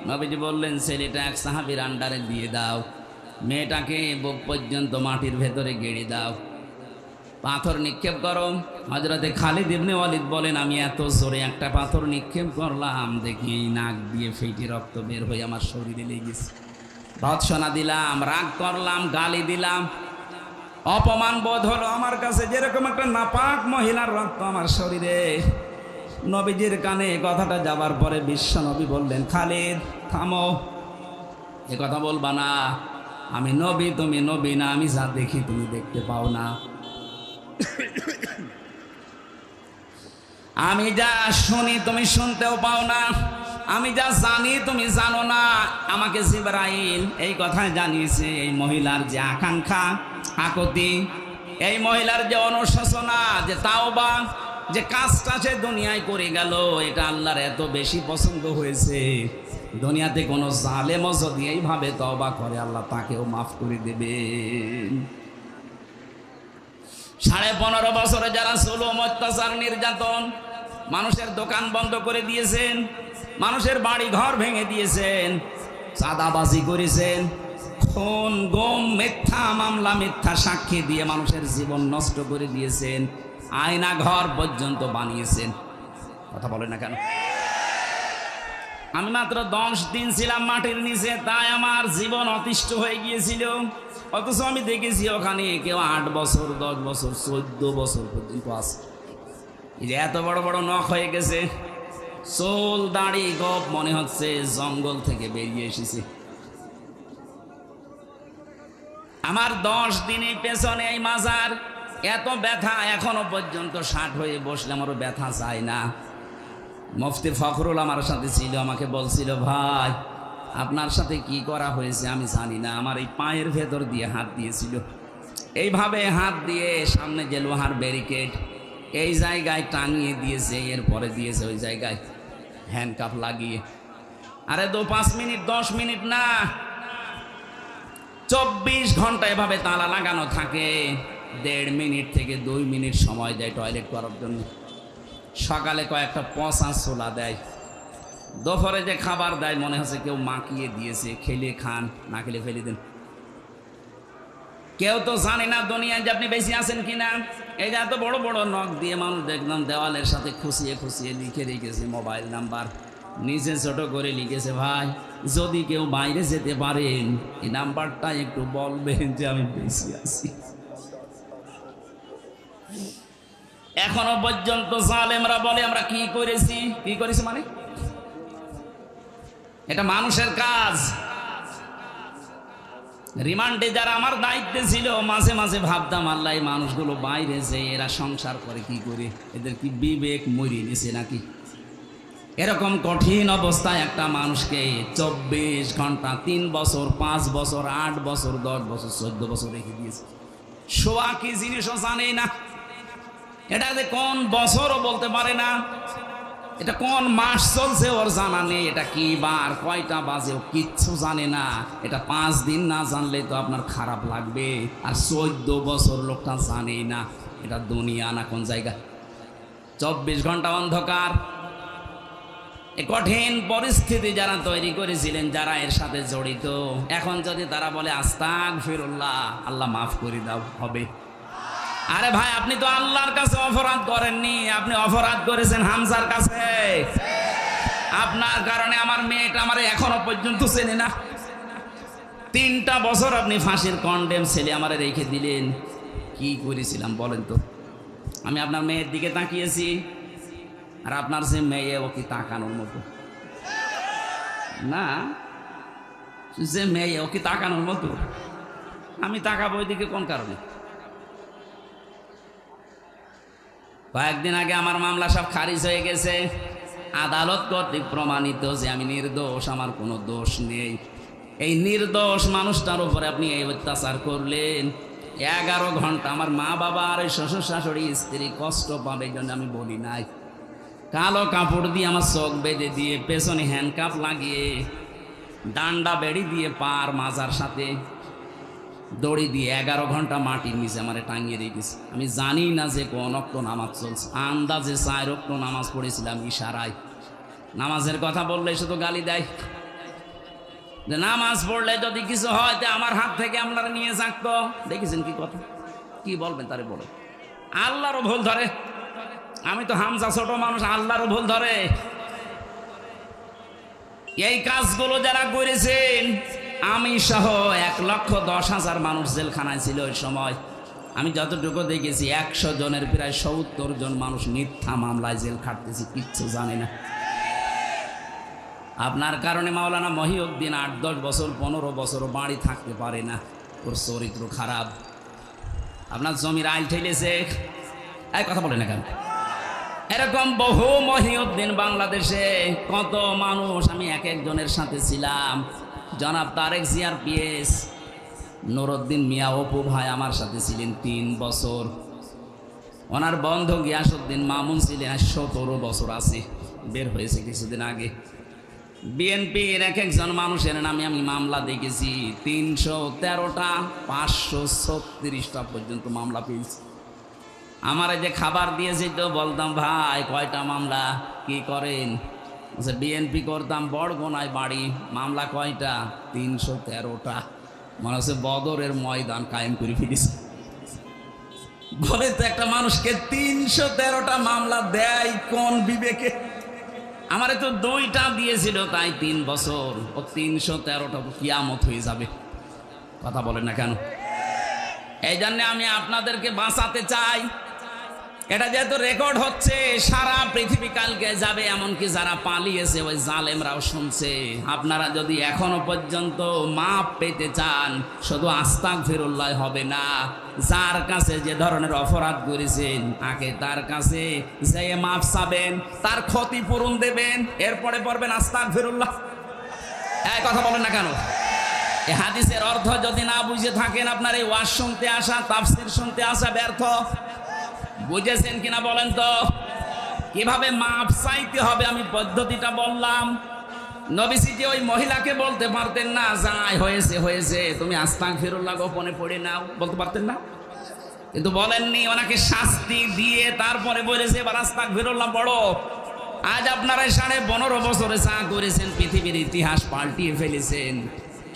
নবীজি বললেন ছেলেটা এক সাহাবীর আন্ডারে দিয়ে দাও, মেয়েটাকে বুক পর্যন্ত মাটির ভেতরে গেড়ে দাও, পাথর নিক্ষেপ করো। হযরতে খালিদ ইবনে ওয়ালিদ বলেন আমি এত জোরে একটা পাথর নিক্ষেপ করলাম, দেখি নাক দিয়ে ফেটে রক্ত বের হয়ে আমার শরীরে লেগেছে। ভৎসনা দিলাম, রাগ করলাম, গালি দিলাম, অপমান বোধ হলো আমার কাছে, যেরকম একটা নাপাক মহিলার রক্ত আমার শরীরে। নবীজির কানে কথাটা যাবার পরে বিশ্ব নবী বললেন খালিদ থামো, এ কথা বলবা না, আমি নবী তুমি নবী না, আমি যা দেখি তুমি দেখতে পাও না, আমি যা শুনি তুমি শুনতেও পাও না, আমি যা জানি তুমি জানো না। আমাকে জিবরাইল এই কথা জানিয়েছে, এই মহিলার যে আকাঙ্ক্ষা আকুতি, এই মহিলার যে অনুশোচনা, যে তাওবা, যে কাজটা সে দুনিয়ায় করে গেল, এটা আল্লাহর এত বেশি পছন্দ হয়েছে, দুনিয়াতে কোনো জালেমও যদি এইভাবে তওবা করে আল্লাহ তাকেও মাফ করে দেবেন। 15.5 বছরে যারা জুলুম, অত্যাচার, নির্যাতন, মানুষের দোকান বন্ধ করে দিয়েছেন, মানুষের বাড়ি ঘর ভেঙে দিয়েছেন, চাঁদাবাজি করেছেন, খুন গুম, মিথ্যা মামলা, মিথ্যা সাক্ষী দিয়ে মানুষের জীবন নষ্ট করে দিয়েছেন, আয়না ঘর পর্যন্ত বানিয়েছেন, কথা বলে না কেন? আমি মাত্র 10 দিন ছিলাম মাটির নিচে, তাই আমার জীবন অতিষ্ঠ হয়ে গিয়েছিল। অথচ আমি দেখেছি ওখানে কেউ 8 বছর, 10 বছর, 14 বছর পর্যন্ত আছে। এই যে এত বড় বড় নখ হয়ে গেছে, চুল দাড়ি গোপ, মনে হচ্ছে জঙ্গল থেকে বেরিয়ে এসেছে। আমার 10 দিনের পেছনে এই মাজার এত ব্যথা, এখনো পর্যন্ত 60 হয়ে বসলে আমারও ব্যথা যায় না। মুফতি ফখরুল আমার সাথে ছিল, আমাকে বলছিল ভাই আপনার সাথে কি করা হয়েছে আমি জানি না, আমার এই পায়ের ভেতর দিয়ে হাত দিয়েছিল, এইভাবে হাত দিয়ে সামনে যে লোহার ব্যারিকেড এই জায়গায় টাঙিয়ে দিয়েছে, এরপরে দিয়েছে ওই জায়গায় হ্যান্ডকাপ লাগিয়ে। আরে 2-5 মিনিট 10 মিনিট না, 24 ঘন্টা এভাবে তালা লাগানো থাকে। 1.5 মিনিট থেকে 2 মিনিট সময় দেয় টয়লেট করার জন্য। সকালে কয়েকটা পচা ছোলা দেয়, দুপুরে যে খাবার দেয় মনে হচ্ছে কেউ মাখিয়ে দিয়েছে, খেলে খান, না খেলে ফেলে দেন। কেউ তো জানে না দুনিয়ায় যে আপনি বেশি আছেন কিনা। এই যে এত বড় বড় নখ দিয়ে মানুষ দেখলাম দেওয়ালের সাথে খুশিয়ে খুশিয়ে লিখে রেখেছে মোবাইল নাম্বার, নিচে ছোট করে লিখেছে ভাই যদি কেউ বাইরে যেতে পারেন এই নাম্বারটা একটু বলবেন যে আমি বেশি আছি। এখনো পর্যন্ত জালেমরা বলে আমরা কি করেছি, কি করেছি মানে এটা মানুষের কাজ। রিমান্ডে যারা আমার দায়িত্বে ছিল, মাঝে মাঝে ভাবতাম আল্লাহ এই মানুষগুলো বাইরে যে এরা সংসার করে কি করে, এদের কি বিবেক মরিয়ে নিছে নাকি? এরকম কঠিন অবস্থায় একটা মানুষকে 24 ঘন্টা 3 বছর 5 বছর 8 বছর 10 বছর 14 বছর রেখে দিয়েছে। শোয়া কি জিনিসও জানে না, এটা যে কোন বছরও বলতে পারে না, এটা কোন মাস চলছে ওর জানা নেই, এটা কি বার কয়টা বাজে ও কিচ্ছু জানে না। এটা 5 দিন না জানলে তো আপনার খারাপ লাগবে, আর 14 বছর লোকটা জানেই না এটা দুনিয়া না কোন জায়গা। 24 ঘন্টা অন্ধকার। এই কঠিন পরিস্থিতি যারা তৈরি করেছিলেন, যারা এর সাথে জড়িত, এখন যদি তারা বলে আস্তাগফিরুল্লাহ, আল্লাহ মাফ করে দাও, হবে? আরে ভাই, আপনি তো আল্লাহর কাছে অপরাধ করেননি, আপনি অপরাধ করেছেন হামজার কাছে। আপনার কারণে আমার মেয়েটা আমার এখনো পর্যন্ত চেনে না। 3টা বছর আপনি ফাঁসির কন্ডেম ছেলে আমার রেখে দিলেন। কি করেছিলাম বলেন তো? আমি আপনার মেয়ের দিকে তাকিয়েছি, আর আপনার যে মেয়ে ও কি তাকানোর মতো না? যে মেয়ে ও কি তাকানোর মতো? আমি তাকাবো ওই দিকে কোন কারণে? কয়েকদিন আগে আমার মামলা সব খারিজ হয়ে গেছে, আদালত কর্তৃক প্রমাণিত যে আমি নির্দোষ, আমার কোনো দোষ নেই। এই নির্দোষ মানুষটার উপরে আপনি এই অত্যাচার করলেন। 11 ঘন্টা আমার মা বাবা আর শ্বশুর শাশুড়ি স্ত্রী কষ্ট পাবে, এই জন্য আমি বলি নাই। কালো কাপড় দিয়ে আমার চোখ বেঁধে দিয়ে, পেছনে হ্যান্ডকাপ লাগিয়ে, ডান্ডা বেড়ি দিয়ে পার মাজার সাথে দড়ি দিয়ে 11 ঘন্টা মাটির নিচে আমারে টাঙিয়ে রেখেছে। আমি জানি না যে কোন ওয়াক্ত নামাজ চলছে, আন্দাজে 4 ওয়াক্ত নামাজ পড়েছিলাম ইশারায়। নামাজের কথা বললে শুধু গালি দেয়, যে নামাজ পড়লে যদি কিছু হয় তা আমার হাত থেকে আপনারা নিয়ে যাকতো। দেখেছেন কি কথা? কি বলবেন তারে বলে? আল্লাহরও ভুল ধরে। আমি তো হামজা ছোট মানুষ, আল্লাহরও ভুল ধরে। এই কাজগুলো যারা করেছেন, আমি সহ 1,10,000 মানুষ জেলখানায় ছিল ওই সময়। আমি যতটুকু দেখেছি 100 জনের প্রায় 70 জন মানুষ মিথ্যা মামলায় জেল খাটতেছি, কিচ্ছু জানে না। আপনার কারণে মাওলানা মহিউদ্দিন 8-10 বছর 15 বছরও বাড়ি থাকতে পারে না, ওর চরিত্র খারাপ। আপনার জমির আইল ঠেলেছে, এই কথা বলে না কেন? এরকম বহু মহিউদ্দিন বাংলাদেশে, কত মানুষ। আমি এক একজনের সাথে ছিলাম। জনাব তারেক জিয়ার পিএস নুরুদ্দিন মিয়া অপু ভাই আমার সাথে ছিলেন 3 বছর। ওনার বন্ধু গিয়াসউদ্দিন মামুন ছিলেন 17 বছর, আছে, বের হয়েছে কিছুদিন আগে। বিএনপির এক একজন মানুষের নামে আমি মামলা দেখেছি, 313টা 536টা পর্যন্ত মামলা পেয়েছি। আমার যে খাবার দিয়েছি তো বলতাম, ভাই কয়টা মামলা, কি করেন? বিএনপি করতাম, বড়গোনায় বাড়ি, মামলা কয়টা? 313টা। মনে হচ্ছে বদরের ময়দান কায়েম করে ফিরেছে। বলে তো একটা মানুষকে 313টা মামলা দেয় কোন বিবেকে? আমারে তো 2টা দিয়েছিল, তাই 3 বছর। ও 313টা কিয়ামত হয়ে যাবে। কথা বলেন না কেন? এই জন্য আমি আপনাদেরকে বাঁচাতে চাই। এটা যেহেতু রেকর্ড হচ্ছে, সারা পৃথিবী কালকে যাবে, এমনকি যারা পালিয়েছে ওই জালেমরাও শুনছে। আপনারা যদি এখনো পর্যন্ত মাপ পেতে চান, শুধু আস্তাগফিরুল্লাহ হবে না, যার কাছে যে ধরনের অপরাধ করেছেন আগে তার কাছে যে মাপ চাবেন, তার ক্ষতিপূরণ দেবেন, এরপরে পড়বেন আস্তাগফিরুল্লাহ। এই কথা বলেন না কেন? এই হাদিসের অর্থ যদি না বুঝে থাকেন, আপনার এই ওয়াজ শুনতে আসা, তাফসীর শুনতে আসা ব্যর্থ। বুঝেছেন কিনা বলেন তো? কিভাবে মাপ চাইতে হবে আমি পদ্ধতিটা বললাম। নবীজি যে ওই মহিলাকে বলতে পারতেন না, যাই হয়েছে হয়েছে, তুমি আস্তাগফিরুল্লাহ গোপনে পড়ে নাও, বলতে পারতেন না? কিন্তু বলেননি, ওনাকে শাস্তি দিয়ে তারপরে বলেছে এবার আস্তাগফিরুল্লাহ পড়ো। আজ আপনারা 15.5 বছরে যা করেছেন, পৃথিবীর ইতিহাস পাল্টিয়ে ফেলেছেন।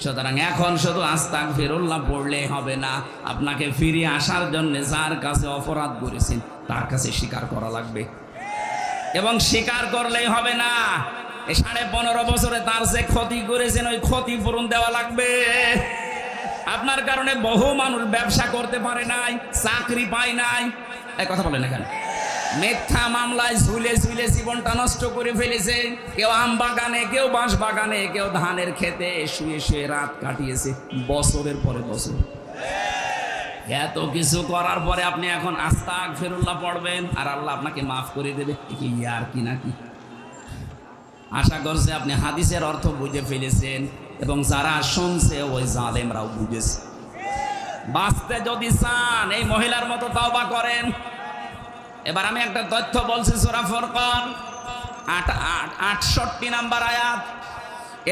সুতরাং এখন শুধু আস্তাগফিরুল্লাহ পড়লে হবে না, আপনাকে ফিরে আসার জন্য যার কাছে অপরাধ করেছেন তার কাছে স্বীকার করা লাগবে। এবং স্বীকার করলেই হবে না, এই 15.5 বছরে তার যে ক্ষতি করেছেন ওই ক্ষতিপূরণ দেওয়া লাগবে। আপনার কারণে বহু মানুষ ব্যবসা করতে পারে নাই, চাকরি পায় নাই। এই কথা বলেন এখানে। মিথ্যা মামলায় ঝুলে ঝুলে জীবনটা নষ্ট করে ফেলেছে। কেউ আম বাগানে, কেউ বাঁশ বাগানে, কেউ ধানের খেতে শুয়ে শুয়ে রাত কাটিয়েছে বছরের পরে বছর। এত কিছু করার পরে আপনি এখন আস্তাগফিরুল্লাহ পড়বেন আর আল্লাহ আপনাকে মাফ করে দেবে, কি আর কি নাকি? আশা করছে আপনি হাদিসের অর্থ বুঝে ফেলেছেন এবং যারা শুনছে ওই জালেমরাও বুঝেছে। বাঁচতে যদি চান এই মহিলার মতো তওবা করেন। এবার আমি একটা তথ্য বলছি, সূরা ফুরকান 68 নাম্বার আয়াত।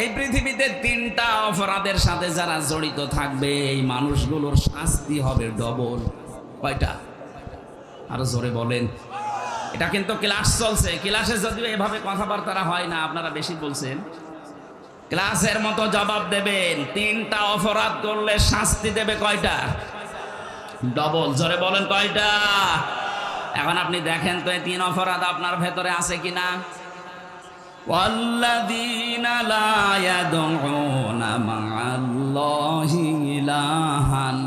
এই পৃথিবীতে 3টা অপরাধের সাথে যারা জড়িত থাকবে এই মানুষগুলোর শাস্তি হবে ডবল। কয়টা? আরো জোরে বলেন। এটা কিন্তু ক্লাস চলছে, ক্লাসে যদিও এভাবে কথাবার্তা হয় না, আপনারা বেশি বলছেন। ক্লাসের মতো জবাব দেবেন। 3টা অপরাধ করলে শাস্তি দেবে কয়টা? ডবল। জোরে বলেন কয়টা? এখন আপনি দেখেন তো এই 3 অপরাধ আপনার ভেতরে আছে কিনা। ওয়াল্লাযীনা লা ইয়াদউনা মা'আল্লাহি ইলাহান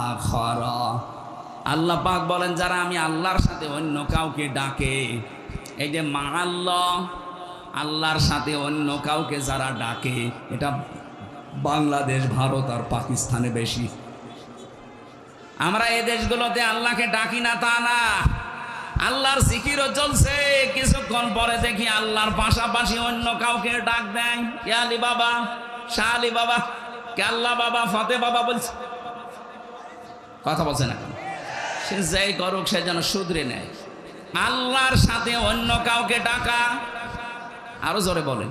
আখারা। আল্লাহ পাক বলেন যারা আমি আল্লাহর সাথে অন্য কাউকে ডাকে, এই যে মা'আল্লাহ, আল্লাহর সাথে অন্য কাউকে যারা ডাকে, এটা বাংলাদেশ, ভারত আর পাকিস্তানে বেশি। আমরা এই দেশগুলোতে আল্লাহকে ডাকি না তা না, আল্লাহর জিকিরও চলছে, কিছুক্ষণ পরে দেখি আল্লাহর পাশাপাশি অন্য কাউকে ডাক দেয়। কে আলী বাবা, শাহ আলী বাবা, কে আল্লাহ বাবা, ফতে বাবা বলছে। কথা বলছে না কেন? সে যাই করুক সে যেন শুধরে নেয়। আল্লাহর সাথে অন্য কাউকে ডাকা, আরো জোরে বলেন,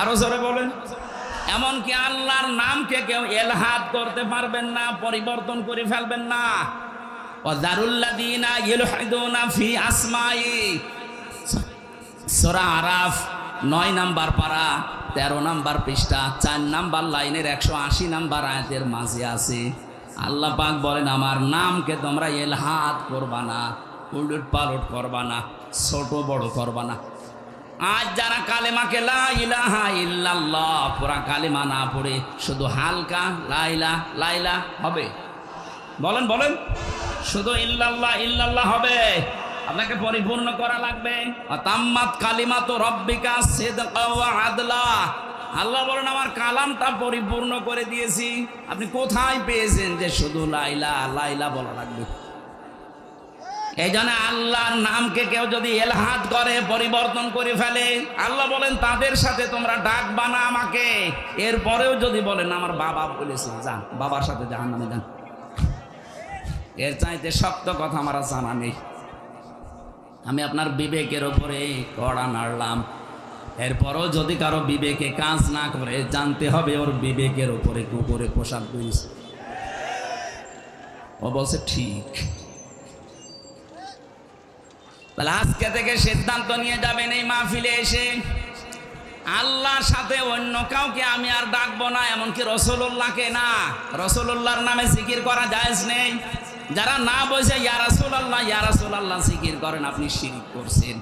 আরো জোরে বলেন। এমনকি আল্লাহর নামকে কেউ এলহাদ করতে পারবেন না, পরিবর্তন করে ফেলবেন না। ওয়াযারুল্লাযীনা ইলহাদুনা ফি আসমাই, সূরা আরাফ 9 নাম্বার পারা 13 নাম্বার পৃষ্ঠা 4 নাম্বার লাইনের 180 নাম্বার আয়াতের মাঝে আছে। আল্লাহ পাক বলেন আমার নামকে তোমরা এলহাদ করবা না, উলট পালট করবা না, ছোট বড় করবা না। আজ যারা কালেমাকে লা ইলাহা ইল্লাল্লাহ পুরা কালেমা না পড়ে শুধু হালকা লা ইলাহা হবে, বলেন বলেন, শুধু ইল্লাল্লাহ ইল্লাল্লাহ হবে, আপনাকে পরিপূর্ণ করা লাগবে। তাম্মাত কালিমাতু রাব্বিকা সিদকাও ওয়া আদলা। আল্লাহ বলেন আমার কালামটা পরিপূর্ণ করে দিয়েছি। আপনি কোথায় পেয়েছেন যে শুধু লা ইলাহা বলা লাগবে? এই জন্য আল্লাহর নামকে কেউ যদি এলহাদ করে, পরিবর্তন করে ফেলে, আল্লাহ বলেন তাদের সাথে তোমরা ডাকবা না আমাকে। এরপরেও যদি বলেন আমার বাবা বলেছে, যান বাবার সাথে জাহান্নামে যান। এর চাইতে শক্ত কথা আমার জানা নেই। আমি আপনার বিবেকের ওপরে কড়া নাড়লাম, এরপরও যদি কারো বিবেকে কাজ না করে জানতে হবে ওর বিবেকের ওপরে কুকুরে পোশাক দিয়েছে। ও বলছে ঠিক। তাহলে আজকে থেকে সিদ্ধান্ত নিয়ে যাবেন এই মাহফিলে এসে আল্লাহর সাথে অন্য কাউকে আমি আর ডাকবো না, এমনকি রাসূলুল্লাহকে না। রাসূলুল্লাহর নামে জিকির করা জায়েজ নেই। যারা না বলছে ইয়া রাসূলুল্লাহ ইয়া রাসূলুল্লাহ জিকির করেন, আপনি শিরক করছেন।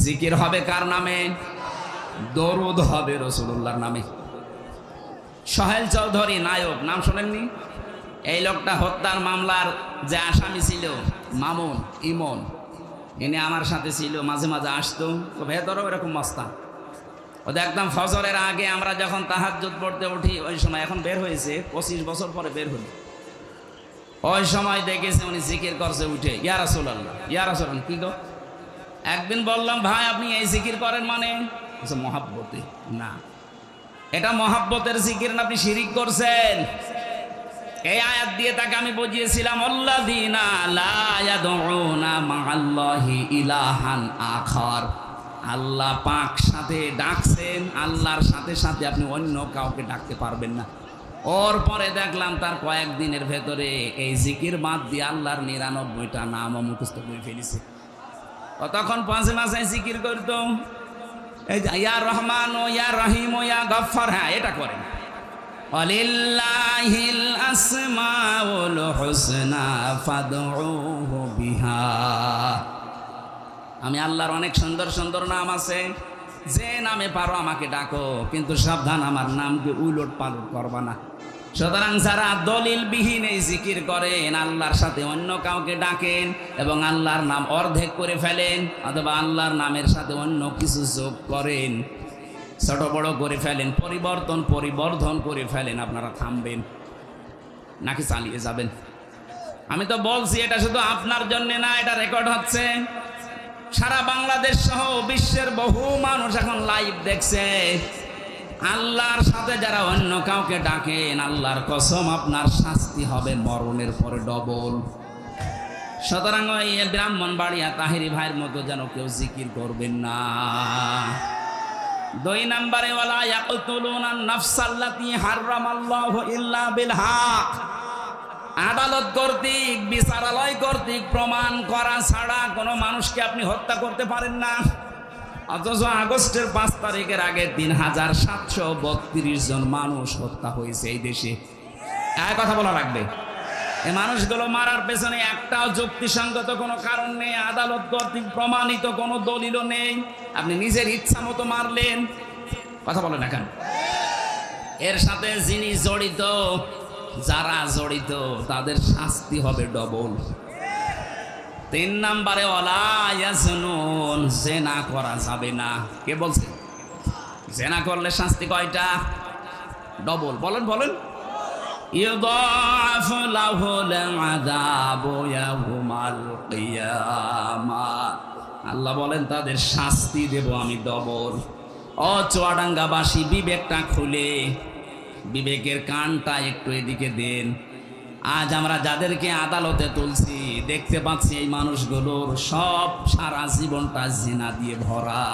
জিকির হবে কার নামে? দরুদ হবে রাসূলুল্লাহর নামে। সোহেল চৌধুরী নায়ক, নাম শোনেননি? এই লোকটা হত্যার মামলার যে আসামি ছিল মামুন ইমন, ইনি আমার সাথে ছিল, মাঝে মাঝে আসতো। তো ভেতরও এরকম মস্তা। ও একদম ফজরের আগে আমরা যখন তাহাজ্জুদ পড়তে উঠি ওই সময়, এখন বের হয়েছে 25 বছর পরে বের হলো, ওই সময় দেখেছে উনি জিকির করছে উঠে ইয়া রাসূলুল্লাহ ইয়া রাসূলুল্লাহ। কি গো? একদিন বললাম ভাই আপনি এই জিকির করেন মানে? মহাব্বতে না, এটা মহাব্বতের জিকির না, আপনি শিরিক করছেন। এই আয়াত দিয়ে তাকে আমি বুঝিয়েছিলাম আল্লাযীনা লা ইয়াদউনা মা'আল্লাহি ইলাহান আখার। আল্লাহ পাক সাথে ডাকছেন, আল্লাহর সাথে সাথে আপনি অন্য কাউকে ডাকতে পারবেন না। ওর পরে দেখলাম তার কয়েকদিনের ভেতরে এই জিকির বাদ দিয়ে আল্লাহর 99টা নামও মুখস্থ করে ফেলেছে। ও তখন পাঁচে মাসে জিকির করতো, এই ইয়া রহমান ও ইয়া রহিম ও ইয়া গফফার, হ্যাঁ এটা করেন। ওয়ালিল্লাহিল আসমাউল হুসনা ফাদউহু বিহা। আমি আল্লাহর অনেক সুন্দর সুন্দর নাম আছে, যে নামে পারো আমাকে ডাকো, কিন্তু সাবধান আমার নামকে উলট পালট করবা না। সুতরাং যারা দলিলবিহীন এই জিকির করেন, আল্লাহর সাথে অন্য কাউকে ডাকেন এবং আল্লাহর নাম অর্ধেক করে ফেলেন অথবা আল্লাহর নামের সাথে অন্য কিছু যোগ করেন, ছোট বড় করে ফেলেন, পরিবর্ধন করে ফেলেন, আপনারা থামবেন নাকি চালিয়ে যাবেন? আমি তো বলছি এটা শুধু আপনার জন্য না, এটা রেকর্ড হচ্ছে। সারা বাংলাদেশ সহ বিশ্বের বহু মানুষ এখন লাইভ দেখছে। আল্লাহর সাথে যারা অন্য কাউকে ডাকেন, আল্লাহর কসম আপনার শাস্তি হবে মরণের পরে ডবল। সুতরাং ওই ব্রাহ্মণবাড়িয়া তাহিরি ভাইয়ের মতো যেন কেউ জিকির করবেন না। 2 নম্বরে ওয়ালা ইয়াকতুলুনা নাফসাল্লাতী হারামাল্লাহু ইল্লা বিল হক। আদালত কর্তৃক, বিচারালয় কর্তৃক প্রমাণ করা ছাড়া কোনো মানুষকে আপনি হত্যা করতে পারেন না। অথচ আগস্টের 5 তারিখের আগে 3732 জন মানুষ হত্যা হয়েছে এই দেশে। এক কথা বলা লাগবে, এই মানুষগুলো মারার পেছনে একটাও যুক্তিসঙ্গত কোনো কারণ নেই, আদালত কর্তৃক প্রমাণিত কোনো দলিলও নেই। আপনি নিজের ইচ্ছা মতো মারলেন, কথা বলেন না কেন? এর সাথে যিনি জড়িত, যারা জড়িত, তাদের শাস্তি হবে ডবল। 3 নম্বরে ওয়ালা ইয়াজনুন, জেনা করা যাবে না। কে বলছে? জেনা করলে শাস্তি কয়টা? ডবল। বলেন। ইউদাফু লাহুল আযাবু ইয়াউমাল কিয়ামাহ। আল্লাহ বলেন তাদের শাস্তি দেব আমি ডবল। ও চুয়াডাঙ্গাবাসী, বিবেকটা খুলে, বিবেকের কানটা একটু এদিকে দেন। আজ আমরা যাদেরকে আদালতে তুলছি, দেখতে পাচ্ছি এই মানুষগুলোর সব সারা জীবনটা জিনা দিয়ে ভরা।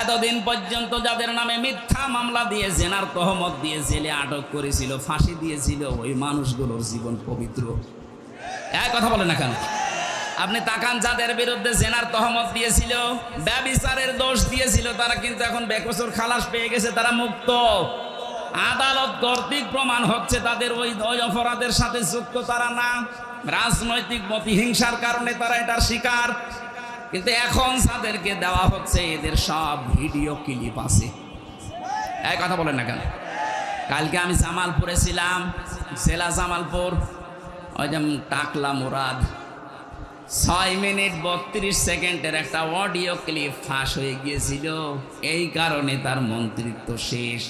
এতদিন পর্যন্ত যাদের নামে মিথ্যা মামলা দিয়ে জেনার তহমত দিয়ে জেলে আটক করেছিল, ফাঁসি দিয়েছিল, ওই মানুষগুলোর জীবন পবিত্র। এক কথা বলে না কেন? আপনি তাকান, যাদের বিরুদ্ধে জেনার তহমত দিয়েছিল, ব্যভিচারের দোষ দিয়েছিল, তারা কিন্তু এখন বেকসুর খালাস পেয়ে গেছে, তারা মুক্ত। আদালত কর্তৃক প্রমাণ হচ্ছে তাদের ওই অপরাধের সাথে যুক্ত তারা না, রাজনৈতিক প্রতিহিংসার কারণে তারা এটার শিকার। কিন্তু এখন যাদেরকে দেওয়া হচ্ছে, এদের সব ভিডিও ক্লিপ আছে। এই কথা বলেন না কেন? কালকে আমি জামালপুরে ছিলাম, জেলা জামালপুর, ওই যে টাকলা মুরাদ, 6 মিনিট 32 সেকেন্ডের একটা অডিও ক্লিপ ফাঁস হয়ে গিয়েছিল। এই কারণে তার মন্ত্রিত্ব শেষ,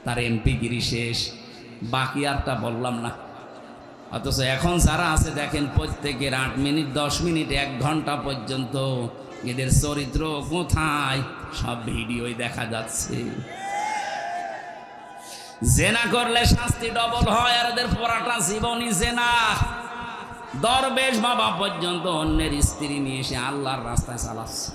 তার এমপিগিরি শেষ, বাকি আরটা বললাম না। অথচ এখন যারা আছে দেখেন, প্রত্যেকের 8 মিনিট 10 মিনিট 1 ঘন্টা পর্যন্ত এদের চরিত্র কোথায় সব ভিডিওই দেখা যাচ্ছে। জেনা করলে শাস্তি ডবল হয়, আর এদের পুরাটা জীবনই জেনা। দরবেশ বাবা পর্যন্ত অন্যের স্ত্রী নিয়ে এসে আল্লাহর রাস্তায় চালাচ্ছে।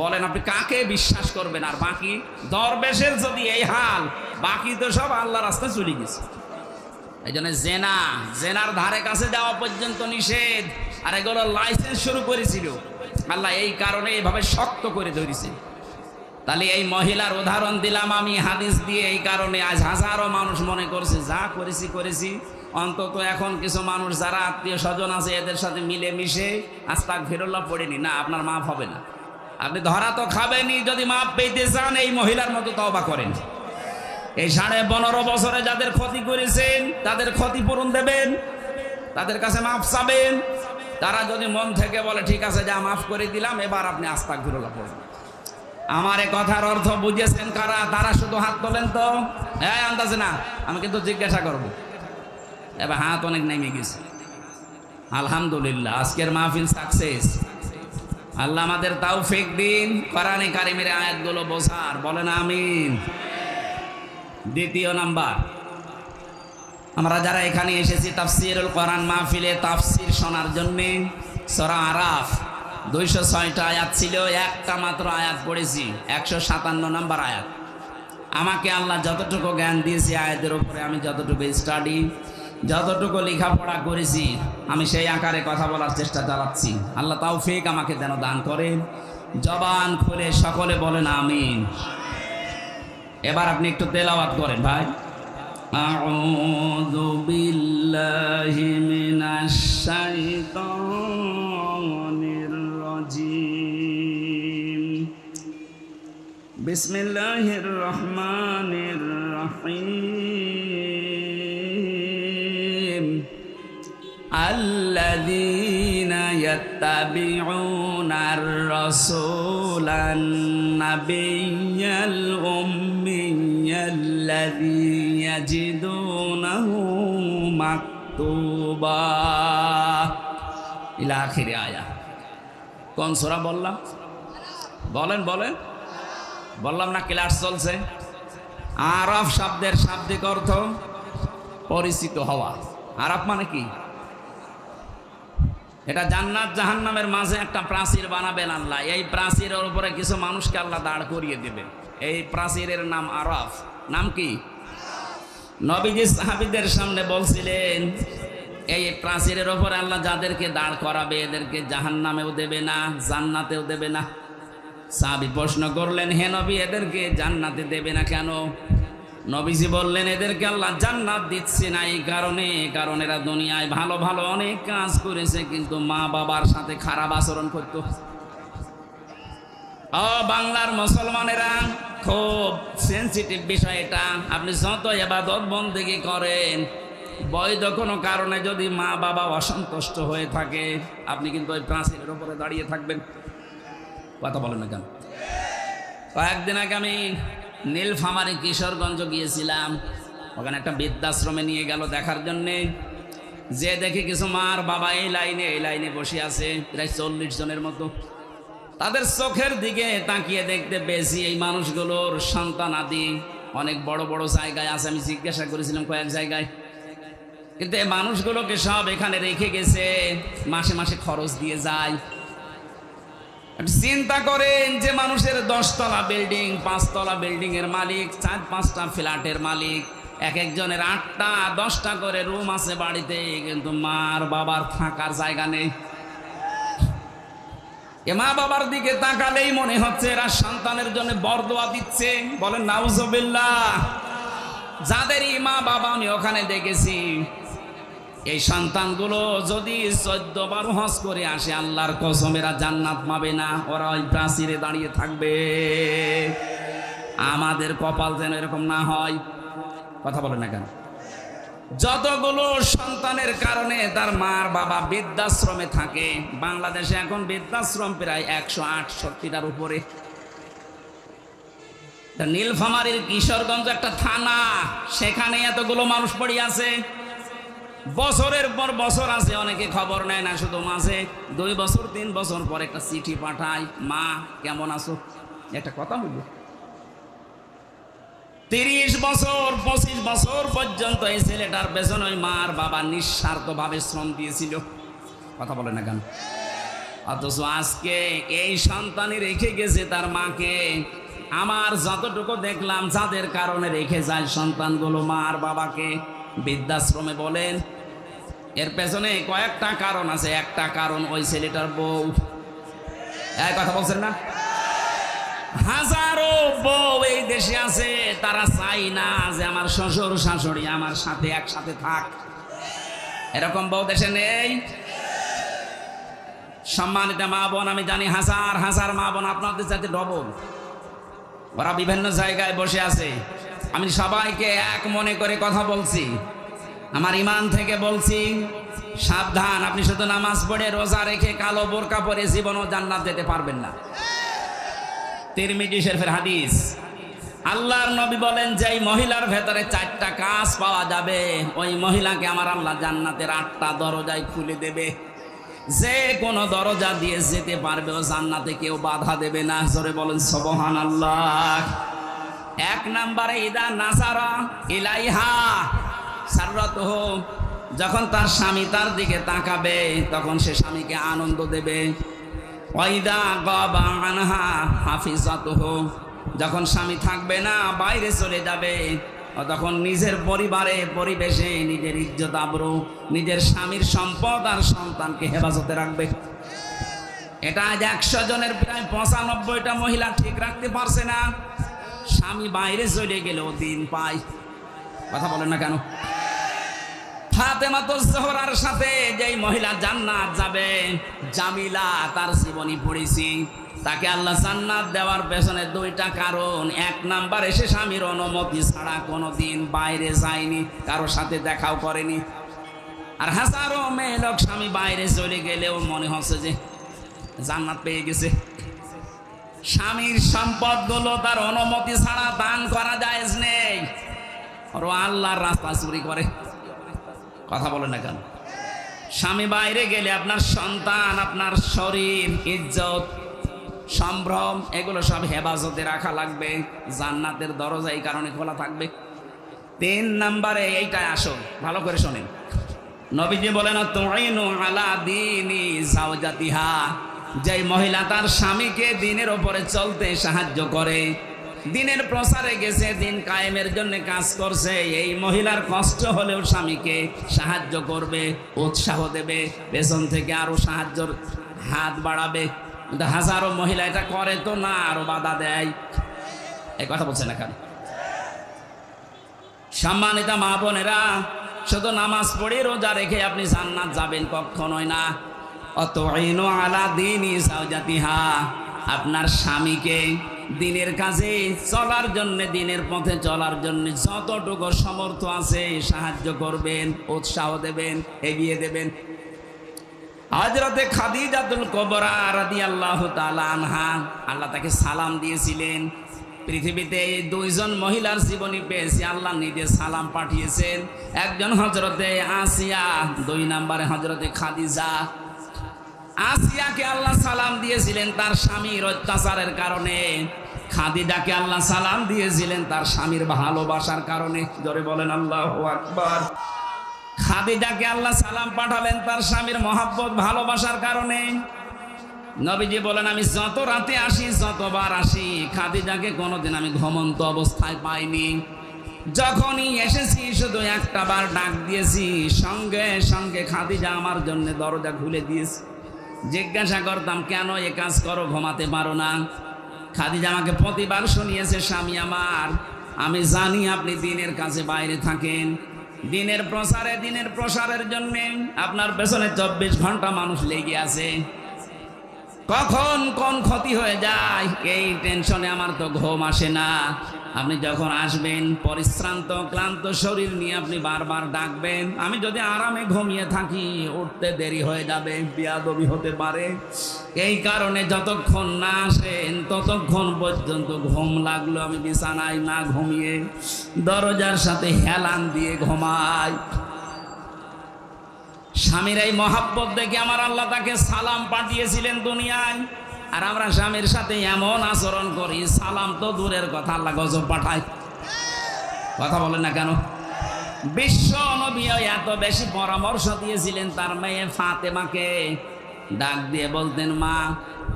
বলেন আপনি কাকে বিশ্বাস করবেন? আর বাকি দরবেশের যদি এই হাল, বাকি তো সব আল্লাহর রাস্তায় চলে গেছে। এই জন্য জেনার ধারে কাছে যাওয়া পর্যন্ত নিষেধ। আর এগুলো লাইসেন্স শুরু করেছিল আল্লাহ, এই কারণে এইভাবে শক্ত করে ধরেছে। তাহলে এই মহিলার উদাহরণ দিলাম আমি হাদিস দিয়ে, এই কারণে আজ হাজারো মানুষ মনে করছে যা করেছি, অন্তত এখন কিছু মানুষ যারা আত্মীয় স্বজন আছে এদের সাথে মিলে মিশে আস্তাগফিরুল্লাহ পড়েনি না, আপনার মাফ হবে না। আপনি ধরা তো খাবেনই, যদি মাফ পেতে চান এই মহিলার মতো তওবা করেন। এই 15.5 বছরে যাদের ক্ষতি করেছেন তাদের ক্ষতিপূরণ দেবেন, তাদের কাছে মাফ চাবেন। তারা যদি মন থেকে বলে ঠিক আছে যা মাফ করে দিলাম, এবার আপনি আস্তাগফিরুল্লাহ পড়বেন। আমার এই কথার অর্থ বুঝেছেন কারা? তারা শুধু হাত তোলেন তো। হ্যাঁ, আন্দাজে না, আমি কিন্তু জিজ্ঞাসা করব। এবার হাত অনেক নেমে গেছে। আলহামদুলিল্লাহ, আজকের মাহফিল সাকসেস। আল্লাহ আমাদের তৌফিক দিন কোরআনে কারিমের আয়াতগুলো বোঝার। বলেন আমিন। 2 নাম্বার, আমরা যারা এখানে এসেছি তাফসীরুল কোরআন মাহফিলে তাফসীর শোনার জন্য, সূরা আরাফ 206টা আয়াত ছিল, একটা মাত্র আয়াত পড়েছি, 157 নাম্বার আয়াত। আমাকে আল্লাহ যতটুকু জ্ঞান দিয়েছে আয়াতের উপরে, আমি যতটুকু স্টাডি, যতটুকু লেখাপড়া করেছি, আমি সেই আকারে কথা বলার চেষ্টা চালাচ্ছি। আল্লাহ তৌফিক আমাকে যেন দান করেন। জবান খুলে সকলে বলেন আমিন। এবার আপনি একটু তেলাওয়াত করেন ভাই। আউযু বিল্লাহি মিনাশ শাইতানির রাজিম। বিসমিল্লাহির রহমানির الرحيم الذين يتبعون الرسول النبي الأمي الذي يجدونه مكتوبا إلى آخر آية কোন সূরা বললাম বলেন বলেন বললাম না ক্লাস চলছে আরাফ শব্দের শাব্দিক অর্থ পরিচিত হওয়া আরাফ মানে কি এটা জান্নাত জাহান্নামের মাঝে একটা প্রাচীর বানাবেন আল্লাহ এই প্রাচীরের উপরে কিছু মানুষকে আল্লাহ দাঁড় করিয়ে দেবেন এই প্রাচীরের নাম আরাফ নাম কি নবীজি সাহাবীদের সামনে বলছিলেন এই প্রাচীরের উপরে আল্লাহ যাদেরকে দাঁড় করাবে এদেরকে জাহান্নামেও দেবে না জান্নাতেও দেবে না সাহাবী প্রশ্ন করলেন হে নবী এদেরকে জান্নাতে দেবে না কেন নবীজি বললেন এদেরকে আল্লাহ জান্নাত দিচ্ছে না এই কারণে কারণ এরা দুনিয়ায় ভালো ভালো অনেক কাজ করেছে কিন্তু মা বাবার সাথে খারাপ আচরণ করত বাংলার মুসলমানেরা খুব সেনসিটিভ বিষয় এটা আপনি যত ইবাদত বন্দেগি করেন বৈধ কোনো কারণে যদি মা বাবা অসন্তুষ্ট হয়ে থাকে আপনি কিন্তু ওই প্রাচীরের উপরে দাঁড়িয়ে থাকবেন কথা বলেন না কেন কয়েকদিন আগে আমি নীলফামারী কিশোরগঞ্জ গিয়েছিলাম ওখানে একটা বৃদ্ধাশ্রমে নিয়ে গেল দেখার জন্যে যে দেখি কিছু মার বাবা এই লাইনে বসে আছে প্রায় 40 জনের মতো তাদের চোখের দিকে তাকিয়ে দেখতে পেয়েছি এই মানুষগুলোর সন্তান আদি অনেক বড় বড় জায়গায় আছে আমি জিজ্ঞাসা করেছিলাম কয়েক জায়গায় কিন্তু এই মানুষগুলোকে সব এখানে রেখে গেছে মাসে মাসে খরচ দিয়ে যায় চিন্তা করেন যে মানুষের 10 তলা বিল্ডিং 5 তলা বিল্ডিং এর মালিক 4-5টা ফ্ল্যাটের মালিক এক একজনের 8টা 10টা করে রুম আছে বাড়িতে কিন্তু মার বাবার থাকার জায়গা নেই এ মা বাবার দিকে তাকালেই মনে হচ্ছে এরা সন্তানের জন্য বরদোয়া দিচ্ছে বলেন নাউজুবিল্লাহ যাদের মা বাবা আমি ওখানে দেখেছি এই সন্তানগুলো যদি 14 হজ করে আসে আল্লাহর কসম এরা জান্নাত পাবে না ওরা ওই প্রাচীরে দাঁড়িয়ে থাকবে আমাদের কপাল যেন এরকম না হয় কথা বলেন না কেন যতগুলো সন্তানের কারণে তার মার বাবা বৃদ্ধাশ্রমে থাকে বাংলাদেশে এখন বৃদ্ধাশ্রম প্রায় 168টার উপরে নীলফামারীর কিশোরগঞ্জ একটা থানা সেখানে এতগুলো মানুষ পড়ে আছে বছরের পর বছর আছে অনেকে খবর নেয় না শুধু মাঝে 2 বছর 3 বছর পর একটা চিঠি পাঠায় মা কেমন আছো একটা কথা হইল 30 বছর 25 বছর পর্যন্ত এই ছেলেটার পেছনে ওই মার বাবা নিঃস্বার্থভাবে শ্রম দিয়েছিল কথা বলে না কেন অথচ আজকে এই সন্তানই রেখে গেছে তার মাকে আমার যতটুকু দেখলাম যাদের কারণে রেখে যায় সন্তানগুলো মার বাবাকে বৃদ্ধাশ্রমে বলেন এর পেছনে কয়েকটা কারণ আছে একটা কারণ ওই ছেলেটার বউ এই কথা বলছেন না হাজারো বউ এই দেশে আছে তারা চাই না যে আমার শ্বশুর শাশুড়ি আমার সাথে একসাথে থাক এরকম বউ দেশে নেই সম্মানিত মা বোন আমি জানি হাজার হাজার মা বোন আপনাদের সাথে ডবল ওরা বিভিন্ন জায়গায় বসে আছে আমি সবাইকে এক মনে করে কথা বলছি আমার ইমান থেকে বলছি সাবধান আপনি শুধু নামাজ পড়ে রোজা রেখে কালো বোরকা পরে জীবনও জান্নাত যেতে পারবেন না তিরমিজি শরীফের হাদিস আল্লাহর নবী বলেন যে এই মহিলার ভেতরে 4টা কাজ পাওয়া যাবে ওই মহিলাকে আমার আল্লাহ জান্নাতের 8টা দরজায় খুলে দেবে যে কোনো দরজা দিয়ে যেতে পারবে ও জান্নাতে কেউ বাধা দেবে না জোরে বলেন সুবহানাল্লাহ 1 নম্বরে ইদা নাসারা ইলাইহা সাররাতুহু যখন তার স্বামী তার দিকে তাকাবে তখন সে স্বামীকে আনন্দ দেবে ওয়াইদা গাবা আনহা হাফিজাতুহু যখন স্বামী থাকবে না বাইরে চলে যাবে তখন নিজের পরিবারে পরিবেশে নিজের ইজ্জত আবরু নিজের স্বামীর সম্পদ আর সন্তানকে হেফাজতে রাখবে এটা আজ 100 জনের প্রায় 95টা মহিলা ঠিক রাখতে পারছে না স্বামী বাইরে চলে গেলেও দিন পায় কথা বলেন না কেন ফাতেমাতুজ জোহরার সাথে যেই মহিলা জান্নাত যাবে, জামিলা, তার জীবনী পড়েছি। তাকে আল্লাহ জান্নাত দেওয়ার পেছনে দুইটা কারণ। এক নাম্বার, এসে স্বামীর অনুমতি ছাড়া কোনোদিন বাইরে যায়নি, কারোর সাথে দেখাও করেনি। আর হাজারো মেয়ে লোক স্বামী বাইরে চলে গেলেও মনে হচ্ছে যে জান্নাত পেয়ে গেছে। স্বামীর সম্পদগুলো তার অনুমতি ছাড়া দান করা জায়েজ নেই। আর আল্লাহর রাস্তা চুরি করে, কথা বলে না কেন? স্বামী বাইরে গেলে আপনার সন্তান, আপনার শরীর, ইজ্জত, সম্ভ্রম, এগুলো সব হেফাজতে রাখা লাগবে। জান্নাতের দরজা এই কারণে খোলা থাকবে। 3 নম্বরে এইটাই আসল, ভালো করে শোনেন। নবীজি বলেন, তুইনু আলা দীনি যাওজাতিহা, যেই মহিলা তার স্বামীকে দিনের ওপরে চলতে সাহায্য করে, দিনের প্রচারে গেছে, দিন কায়েমের জন্য কাজ করছে, এই মহিলার কষ্ট হলেও স্বামীকে সাহায্য করবে, উৎসাহ দেবে, পেছন থেকে আরো সাহায্যের হাত বাড়াবে। কিন্তু হাজারো মহিলা এটা করে তো না, আরো বাধা দেয়। এই কথা বলছে না কেন? সম্মানিত মা বোনেরা, শুধু নামাজ পড়ে রোজা রেখে আপনি জান্নাত যাবেন কখনোই না। অতঈনু আলা দীনি যাওজাতিহা, আপনার স্বামীকে দিনের কাজে চলার জন্য, দিনের পথে চলার জন্য যতটুকু সমর্থ আছে সাহায্য করবেন, উৎসাহ দেবেন, এগিয়ে দেবেন। হযরতে খাদিজাতুল কুবরা রাদিয়াল্লাহু তাআলা আনহা, আল্লাহ তাকে সালাম দিয়েছিলেন। পৃথিবীতে এই 2 জন মহিলার জীবনী পেয়েছি, আল্লাহ নিজে সালাম পাঠিয়েছেন। একজন হযরতে আসিয়া, 2 নম্বরে হযরতে খাদিজা। আসিয়াকে আল্লাহ সালাম দিয়েছিলেন তার স্বামীর অত্যাচারের কারণে, খাদিজাকে আল্লাহ সালাম দিয়েছিলেন তার স্বামীর ভালোবাসার কারণে। জোরে বলেন আল্লাহু আকবার। খাদিজাকে আল্লাহ সালাম পাঠালেন তার স্বামীর মহব্বত, ভালোবাসার কারণে। নবীজি বলেন, আমি যত রাতে আসি, যতবার আসি, খাদিজাকে কোনোদিন আমি ঘুমন্ত অবস্থায় পাইনি। যখনই এসেছি শুধু একটা বার ডাক দিয়েছি, সঙ্গে সঙ্গে খাদিজা আমার জন্য দরজা খুলে দিয়েছে। জিজ্ঞাসা করতাম, কেন এ কাজ করো, ঘুমাতে পারো না? খাদিজা আমাকে প্রতিবার শুনিয়েছে, স্বামী আমার, আমি জানি আপনি দিনের কাছে বাইরে থাকেন, দিনের প্রসারে, দিনের প্রসারের জন্য আপনার পেছনে 24 ঘন্টা মানুষ লেগে আছে, কখন কোন ক্ষতি হয়ে যায় এই টেনশনে আমার তো ঘুম আসে না। আপনি যখন আসবেন পরিশ্রান্ত ক্লান্ত শরীর নিয়ে, আপনি বারবার ডাকবেন, আমি যদি আরামে ঘুমিয়ে থাকি উঠতে দেরি হয়ে যাবে, বেয়াদবি হতে পারে। এই কারণে যতক্ষণ না আসেন ততক্ষণ পর্যন্ত ঘুম লাগলো আমি বিছানায় না ঘুমিয়ে দরজার সাথে হেলান দিয়ে ঘুমাই। স্বামীর এই মহাব্বত দেখে আমার আল্লাহ তাকে সালাম পাঠিয়েছিলেন দুনিয়ায়। আর আমরা স্বামীর সাথে এমন আচরণ করি, সালাম তো দূরের কথা, আল্লাহ গজব পাঠায়। কথা বলেন না কেন? বিশ্ব নবী এত বেশি পরামর্শ দিয়েছিলেন তার মেয়ে ফাতেমাকে, ডাক দিয়ে বলতেন, মা,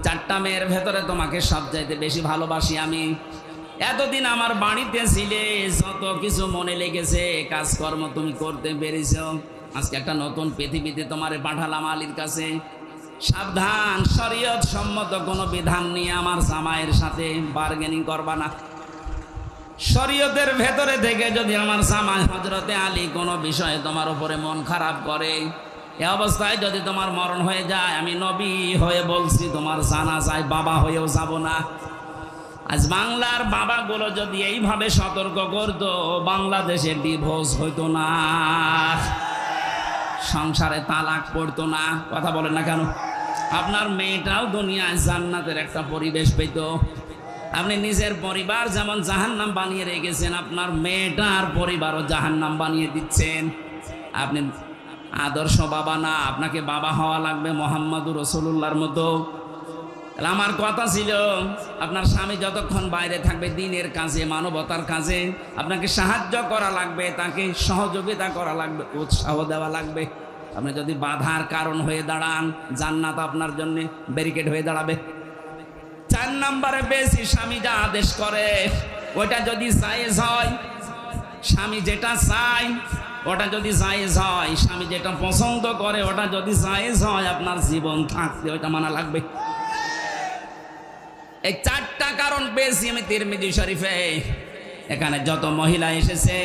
4টা মেয়ের ভেতরে তোমাকে সবচাইতে বেশি ভালোবাসি আমি। এতদিন আমার বাড়িতে ছিলে, যত কিছু মনে লেগেছে, কাজকর্ম তুমি করতে পেরেছ, আজকে একটা নতুন পৃথিবীতে তোমারে পাঠালাম আলীর কাছে। সাবধান, শরীয়ত সম্মত কোনো বিধান নিয়ে আমার জামাইয়ের সাথে বার্গেনিং করবা না। শরীয়তের ভেতরে থেকে যদি আমার জামাই হযরতে আলী কোনো বিষয়ে তোমার উপরে মন খারাপ করে, এ অবস্থায় যদি তোমার মরণ হয়ে যায়, আমি নবী হয়ে বলছি তোমার জানাজায় বাবা হয়েও যাব না। আজ বাংলার বাবাগুলো যদি এইভাবে সতর্ক করতো, বাংলাদেশে ডিভোর্স হইতো না, সংসারে তালাক পড়তো না। কথা বলেন না কেন? আপনার মেয়েটাও দুনিয়ায় জান্নাতের একটা পরিবেশ পেত। আপনি নিজের পরিবার যেমন জাহান্নাম বানিয়ে রেখেছেন, আপনার মেয়েটার পরিবারও জাহান্নাম বানিয়ে দিচ্ছেন। আপনি আদর্শ বাবা না, আপনাকে বাবা হওয়া লাগবে মুহাম্মদুর রাসূলুল্লাহর মতো। আমার কথা ছিল, আপনার স্বামী যতক্ষণ বাইরে থাকবে দিনের কাজে, মানবতার কাজে, আপনাকে সাহায্য করা লাগবে, তাকে সহযোগিতা করা লাগবে, উৎসাহ দেওয়া লাগবে। আপনি যদি বাধার কারণ হয়ে দাঁড়ান, জান্নাত আপনার জন্য ব্যারিকেড হয়ে দাঁড়াবে। 4 নম্বরে, বেশি স্বামী যা আদেশ করে ওটা যদি জায়েজ হয়, স্বামী যেটা চায় ওটা যদি জায়েজ হয়, স্বামী যেটা পছন্দ করে ওটা যদি জায়েজ হয়, আপনার জীবন থাকতে ওটা মানা লাগবে। এই 4টা কারণ পেয়েছি আমি তিরমিজি শরীফে। এখানে যত মহিলা এসেছে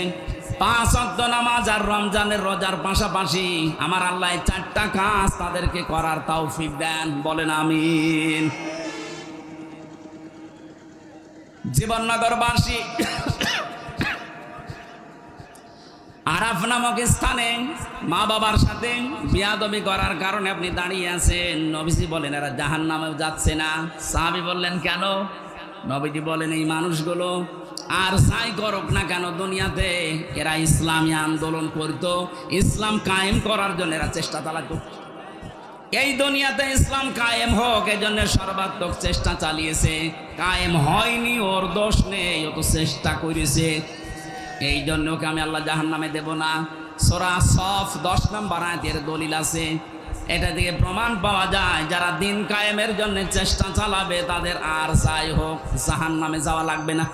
5 ওয়াক্ত নামাজ আর রমজানের রোজার পাশাপাশি আমার আল্লাহ 4টা কাজ তাদেরকে করার তৌফিক দেন, বলেন আমিন। জীবননগরবাসী আরাফ নামক স্থানে মা বাবার সাথে বিয়াদবি করার কারণে আপনি দাঁড়িয়ে আছেন। নবীজি বলেন এরা জাহান্নামে যাচ্ছে না। সাহাবী বললেন কেন? নবীজি বলেন এই মানুষগুলো আর যাই করুক না কেন দুনিয়াতে এরা ইসলামী আন্দোলন করত, ইসলাম কায়েম করার জন্য এরা চেষ্টা চালাতো। এই দুনিয়াতে ইসলাম কায়েম হোক এই জন্য সর্বাত্মক চেষ্টা চালিয়েছে। কায়েম হয়নি ওর দোষ নেই, ও তো চেষ্টা করেছে। এই জন্য ওকে আমি আল্লাহ জাহান্নামে দেব না। সূরা সফ 10 নম্বর আয়াতের দলিল আছে। এটা থেকে প্রমাণ পাওয়া যায় যারা দিন কায়েমের জন্য চেষ্টা চালাবে তাদের আর যাই হোক জাহান্নামে যাওয়া লাগবে না।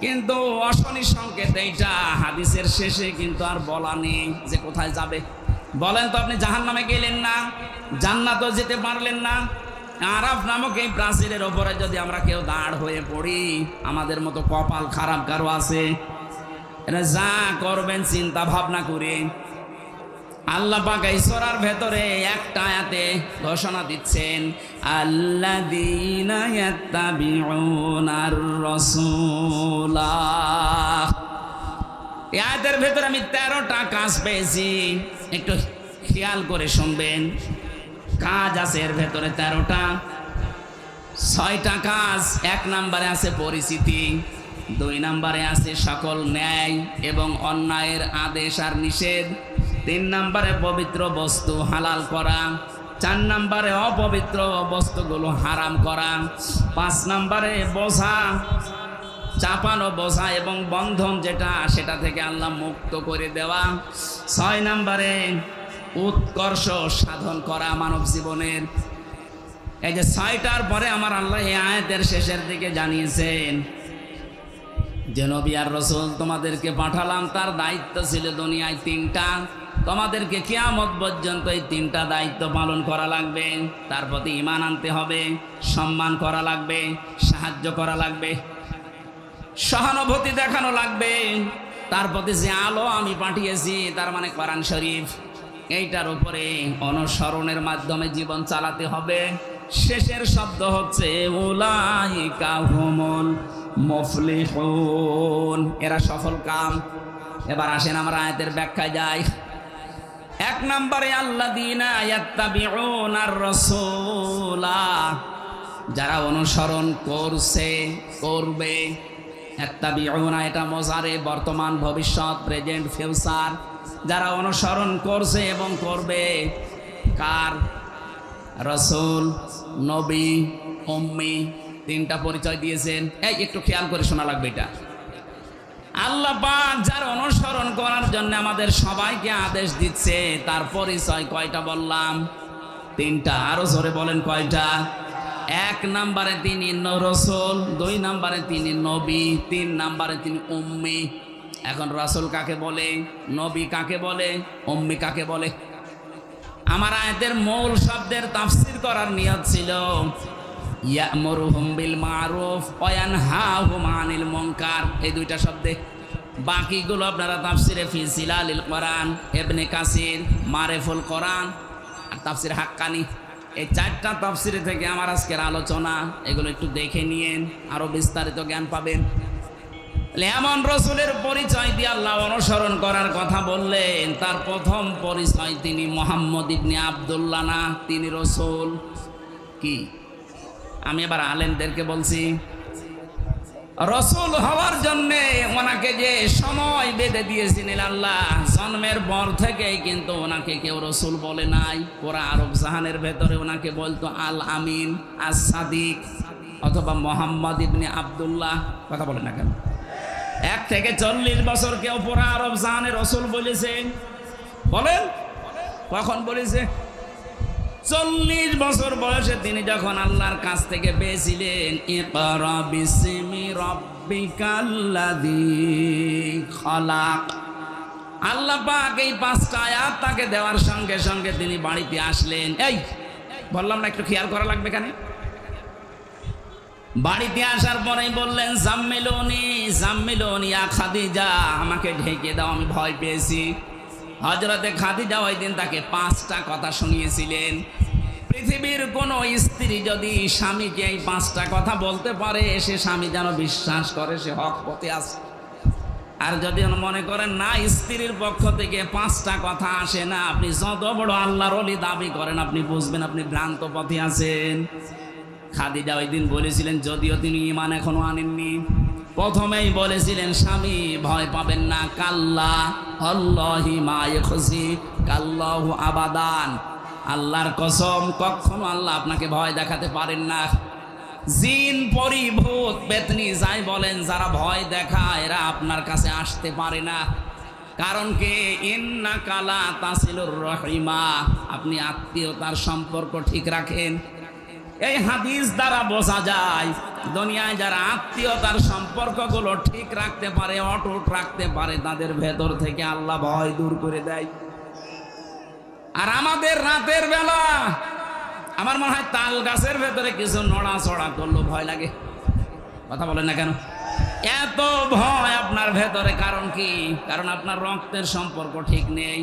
কিন্তু অশনি সংকেত এইটা হাদিসের শেষে কিন্তু আর বলা নেই যে কোথায় যাবে। বলেন তো আপনি জাহান্নামে গেলেন না, জান্নাতও যেতে পারলেন না। আরাফ নামক এই প্রাচীরের ওপরে যদি আমরা কেউ দাঁড় হয়ে পড়ি, আমাদের মতো কপাল খারাপ কারো আছে? এটা যা করবেন চিন্তা ভাবনা করে। আল্লাহ পাক এই সূরার ভেতরে একটা আয়াতে ঘোষণা দিচ্ছেন, আল্লাযীনা ইয়াত্তাবিউনার রাসূলা। এই আয়াতের ভেতরে আমি 13টা কাজ পেয়েছি, একটু খেয়াল করে শুনবেন। কাজ আছে এর ভেতরে 13টা। 6টা কাজ। 1 নম্বরে আছে পরিচিতি, 2 নম্বরে আছে সকল ন্যায় এবং অন্যায়ের আদেশ আর নিষেধ, 3 নম্বরে পবিত্র বস্তু হালাল করা, 4 নম্বরে অপবিত্র বস্তুগুলো হারাম করা, 5 নম্বরে বোঝা চাপানো বোঝা এবং বন্ধন যেটা সেটা থেকে আল্লাহ মুক্ত করে দেওয়া, 6 নম্বরে উৎকর্ষ সাধন করা মানব জীবনের। এই যে 6টার পরে আমার আল্লাহ এই আয়াতের শেষের দিকে জানিয়েছেন যে নবী আর রাসূল তোমাদেরকে পাঠালাম, তার দায়িত্ব ছিল দুনিয়ায় 3টা। তোমাদেরকে কিয়ামত পর্যন্ত এই 3টা দায়িত্ব পালন করা লাগবে। তার প্রতি ঈমান আনতে হবে, সম্মান করা লাগবে, সাহায্য করা লাগবে, সহানুভূতি দেখানো লাগবে। তার প্রতি যে আলো আমি পাঠিয়েছি তার মানে কোরআন শরীফ, এইটার উপরে অনুসরণের মাধ্যমে জীবন চালাতে হবে। শেষের শব্দ হচ্ছে উলাইকা হুমুল মুফলিহুন, এরা সফল কাম। এবার আসেন আমরা আয়াতের ব্যাখ্যায় যাই। 1 নম্বরে আল্লাযীনা ইয়াত্তাবিউনার রাসূলা, যারা অনুসরণ করছে করবে। ইয়াত্তাবিউনা এটা মুজারে, বর্তমান ভবিষ্যৎ, প্রেজেন্ট ফিউচার। যারা অনুসরণ করছে এবং করবে কার? রাসূল, নবী, উম্মি, 3টা পরিচয় দিয়েছেন। এই একটু খেয়াল করে শোনা লাগবে এটা। আল্লাহ পাক যার অনুসরণ করার জন্য আমাদের সবাইকে আদেশ দিচ্ছে, তার পরিচয় কয়টা বললাম? 3টা। আরো জোরে বলেন কয়টা? 1 নম্বরে তিনি রাসূল, 2 নম্বরে তিনি নবী, 3 নম্বরে তিনি উম্মি। এখন রাসূল কাকে বলে, নবী কাকে বলে, উম্মি কাকে বলে? আমার আয়াতের মূল শব্দের তাফসীর করার নিয়ত ছিল ইয়ামুরুহুম বিল মারুফ ওয়া ইয়ানহাহুম আনিল মুনকার, এই 2টা শব্দে। বাকিগুলো আপনারা তাফসীরে ফি জিলালিল কোরআন, ইবনে কাসির, মারিফুল কোরআন আর তাফসীর হাক্কানি, এই 4টা তাফসীরে থেকে আমার আজকের আলোচনা। এগুলো একটু দেখে নিয়েন, আরো বিস্তারিত জ্ঞান পাবেন। এমন রাসূলের পরিচয় দিয়ে আল্লাহ অনুসরণ করার কথা বললেন, তার প্রথম পরিচয় তিনি মুহাম্মদ ইবনে আব্দুল্লাহ না, তিনি রাসূল। কি আমি এবার আলেমদেরকে বলছি, রাসূল হওয়ার জন্য ওনাকে যে সময় বেঁধে দিয়েছিলেন আল্লাহ, জন্মের পর থেকেই কিন্তু ওনাকে কেউ রাসূল বলে নাই। পুরা আরব জাহানের ভেতরে ওনাকে বলতো আল আমিন, আস সাদিক অথবা মুহাম্মদ ইবনে আব্দুল্লাহ। কথা বলেন না কেন? 1 থেকে 40 বছর কেউ পুরা আরব জাহানে রাসূল বলেছে? বলেন কখন বলেছে? 40 বছর বয়সে তিনি যখন আল্লাহর কাছ থেকে পেয়েছিলেন, ইকরা বিসমি রাব্বিকাল্লাযী খালাক, আল্লাহ পাক এই 5টা আয়াত তাকে দেওয়ার সঙ্গে সঙ্গে তিনি বাড়িতে আসলেন। এই বললাম না একটু খেয়াল করা লাগবে। কেন বাড়িতে আসার পরেই বললেন জাম্মিলুনি জাম্মিলুনি ইয়া খাদিজা, আমাকে ঢেকে দাও, আমি ভয় পেয়েছি। হযরতে খাদিজা ওই দিন তাকে 5টা কথা শুনিয়েছিলেন। পৃথিবীর কোনো স্ত্রী যদি স্বামীকে এই 5টা কথা বলতে পারে, সে স্বামী যেন বিশ্বাস করে সে হক পথে আছে। আর যদি মনে করেন না, স্ত্রীর পক্ষ থেকে 5টা কথা আসে না, আপনি যত বড় আল্লাহর ওলি দাবি করেন, আপনি বুঝবেন আপনি ভ্রান্ত পথে আছেন। খাদিজা ওই দিন বলেছিলেন, যদিও তিনি ঈমান এখনো আনেননি, প্রথমেই বলেছিলেন স্বামী ভয় পাবেন না, কাল্লা আল্লাহি মা ইয়াখজি কাল্লাহু আবাদান, আল্লাহর কসম কখনো আল্লাহ আপনাকে ভয় দেখাতে পারেন না। জিন পরি ভূত পেতনি যাই বলেন, যারা ভয় দেখায় এরা আপনার কাছে আসতে পারে না। কারণ কি, ইন্নাকা লা তাসিলুর রহিমা, আপনি আত্মীয়তার সম্পর্ক ঠিক রাখেন। এই হাদিস দ্বারা বোঝা যায় দুনিয়ায় যারা আত্মীয়তার সম্পর্কগুলো ঠিক রাখতে পারে, অটুট রাখতে পারে, তাদের ভেতর থেকে আল্লাহ ভয় দূর করে দেয়। আর আমাদের রাতের বেলা আমার মনে হয় তাল গাছের ভেতরে কিছু নড়াচড়া করলো ভয় লাগে। কথা বলেন না কেন? এত ভয় আপনার ভেতরে, কারণ কি? কারণ আপনার রক্তের সম্পর্ক ঠিক নেই।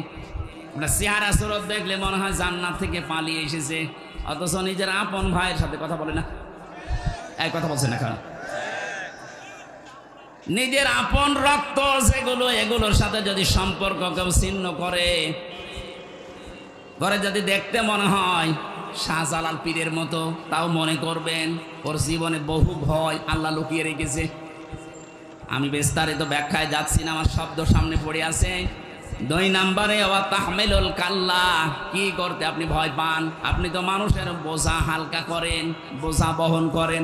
আপনার চেহারা সুরত দেখলে মনে হয় জান্নাত থেকে পালিয়ে এসেছে, অথচ নিজের আপন ভাইয়ের সাথে কথা বলে না। এই কথা বলছে না কেন? নিজের আপন রক্ত যেগুলো, এগুলোর সাথে যদি সম্পর্ক কেউ ছিন্ন করে, যদি দেখতে মনে হয় শাহজালাল পীরের মতো, তাও মনে করবেন ওর জীবনে বহু ভয় আল্লাহ লুকিয়ে রেখেছে। আমি বিস্তারিত ব্যাখ্যায় যাচ্ছি না, আমার শব্দ সামনে পড়ে আছে। 2 নম্বরে ওয়া তাহমিলুল কাল্লা, কি করতে আপনি ভয় পান? আপনি তো মানুষের বোঝা হালকা করেন, বোঝা বহন করেন।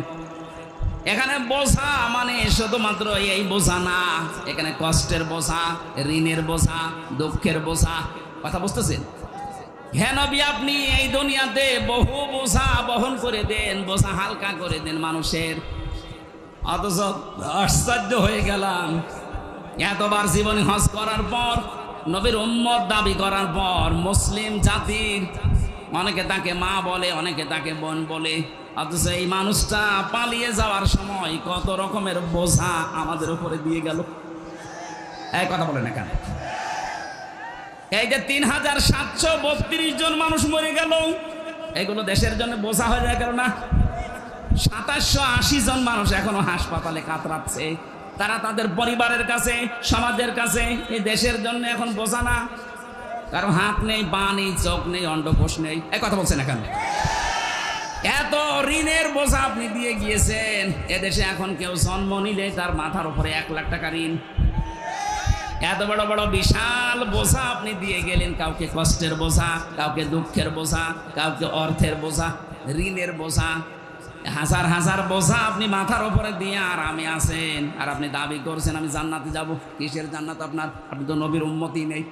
এখানে বোঝা মানে শুধুমাত্র এই বোঝা না, এখানে কষ্টের বোঝা, ঋণের বোঝা, দুঃখের বোঝা। কথা বুঝতেছেন? হ্যাঁ নবী, আপনি এই দুনিয়াতে বহু বোঝা বহন করে দেন, বোঝা হালকা করে দেন মানুষের। অথচ আশ্চর্য হয়ে গেলাম, এতবার জীবনে হজ করার পর, নবীর উম্মত দাবি করার পর, মুসলিম জাতির অনেকে তাকে মা বলে, অনেকে তাকে বোন বলে, অথচ এই মানুষটা পালিয়ে যাওয়ার সময় কত রকমের বোঝা আমাদের উপরে দিয়ে গেল। এই কথা বলে না কেন? এই যে 3732 জন মানুষ মরে গেল, এগুলো দেশের জন্য বোঝা হয়ে যায় কেন না? 2780 জন মানুষ এখনো হাসপাতালে কাতরাচ্ছে, তারা তাদের পরিবারের কাছে, সমাজের কাছে এই দেশের জন্য এখন বোঝা না। কারণ হাত নেই, পা নেই, চোখ নেই, অন্ডকোষ নেই। এই কথা বলছেন এখন? এত ঋণের বোঝা আপনি দিয়ে গিয়েছেন। এদেশে এখন কেউ জন্ম নিলে তার মাথার উপরে 1 লাখ টাকা ঋণ। এত বড় বড় বিশাল বোঝা আপনি দিয়ে গেলেন, কাউকে কষ্টের বোঝা, কাউকে দুঃখের বোঝা, কাউকে অর্থের বোঝা, ঋণের বোঝা, হাজার হাজার বোঝা আপনি মাথার উপরে দিয়ে আরামে আছেন। আর আপনি দাবি করছেন আমি জান্নাতে যাব। কিসের জান্নাত আপনার? আপনি তো নবীর উম্মতই নেই।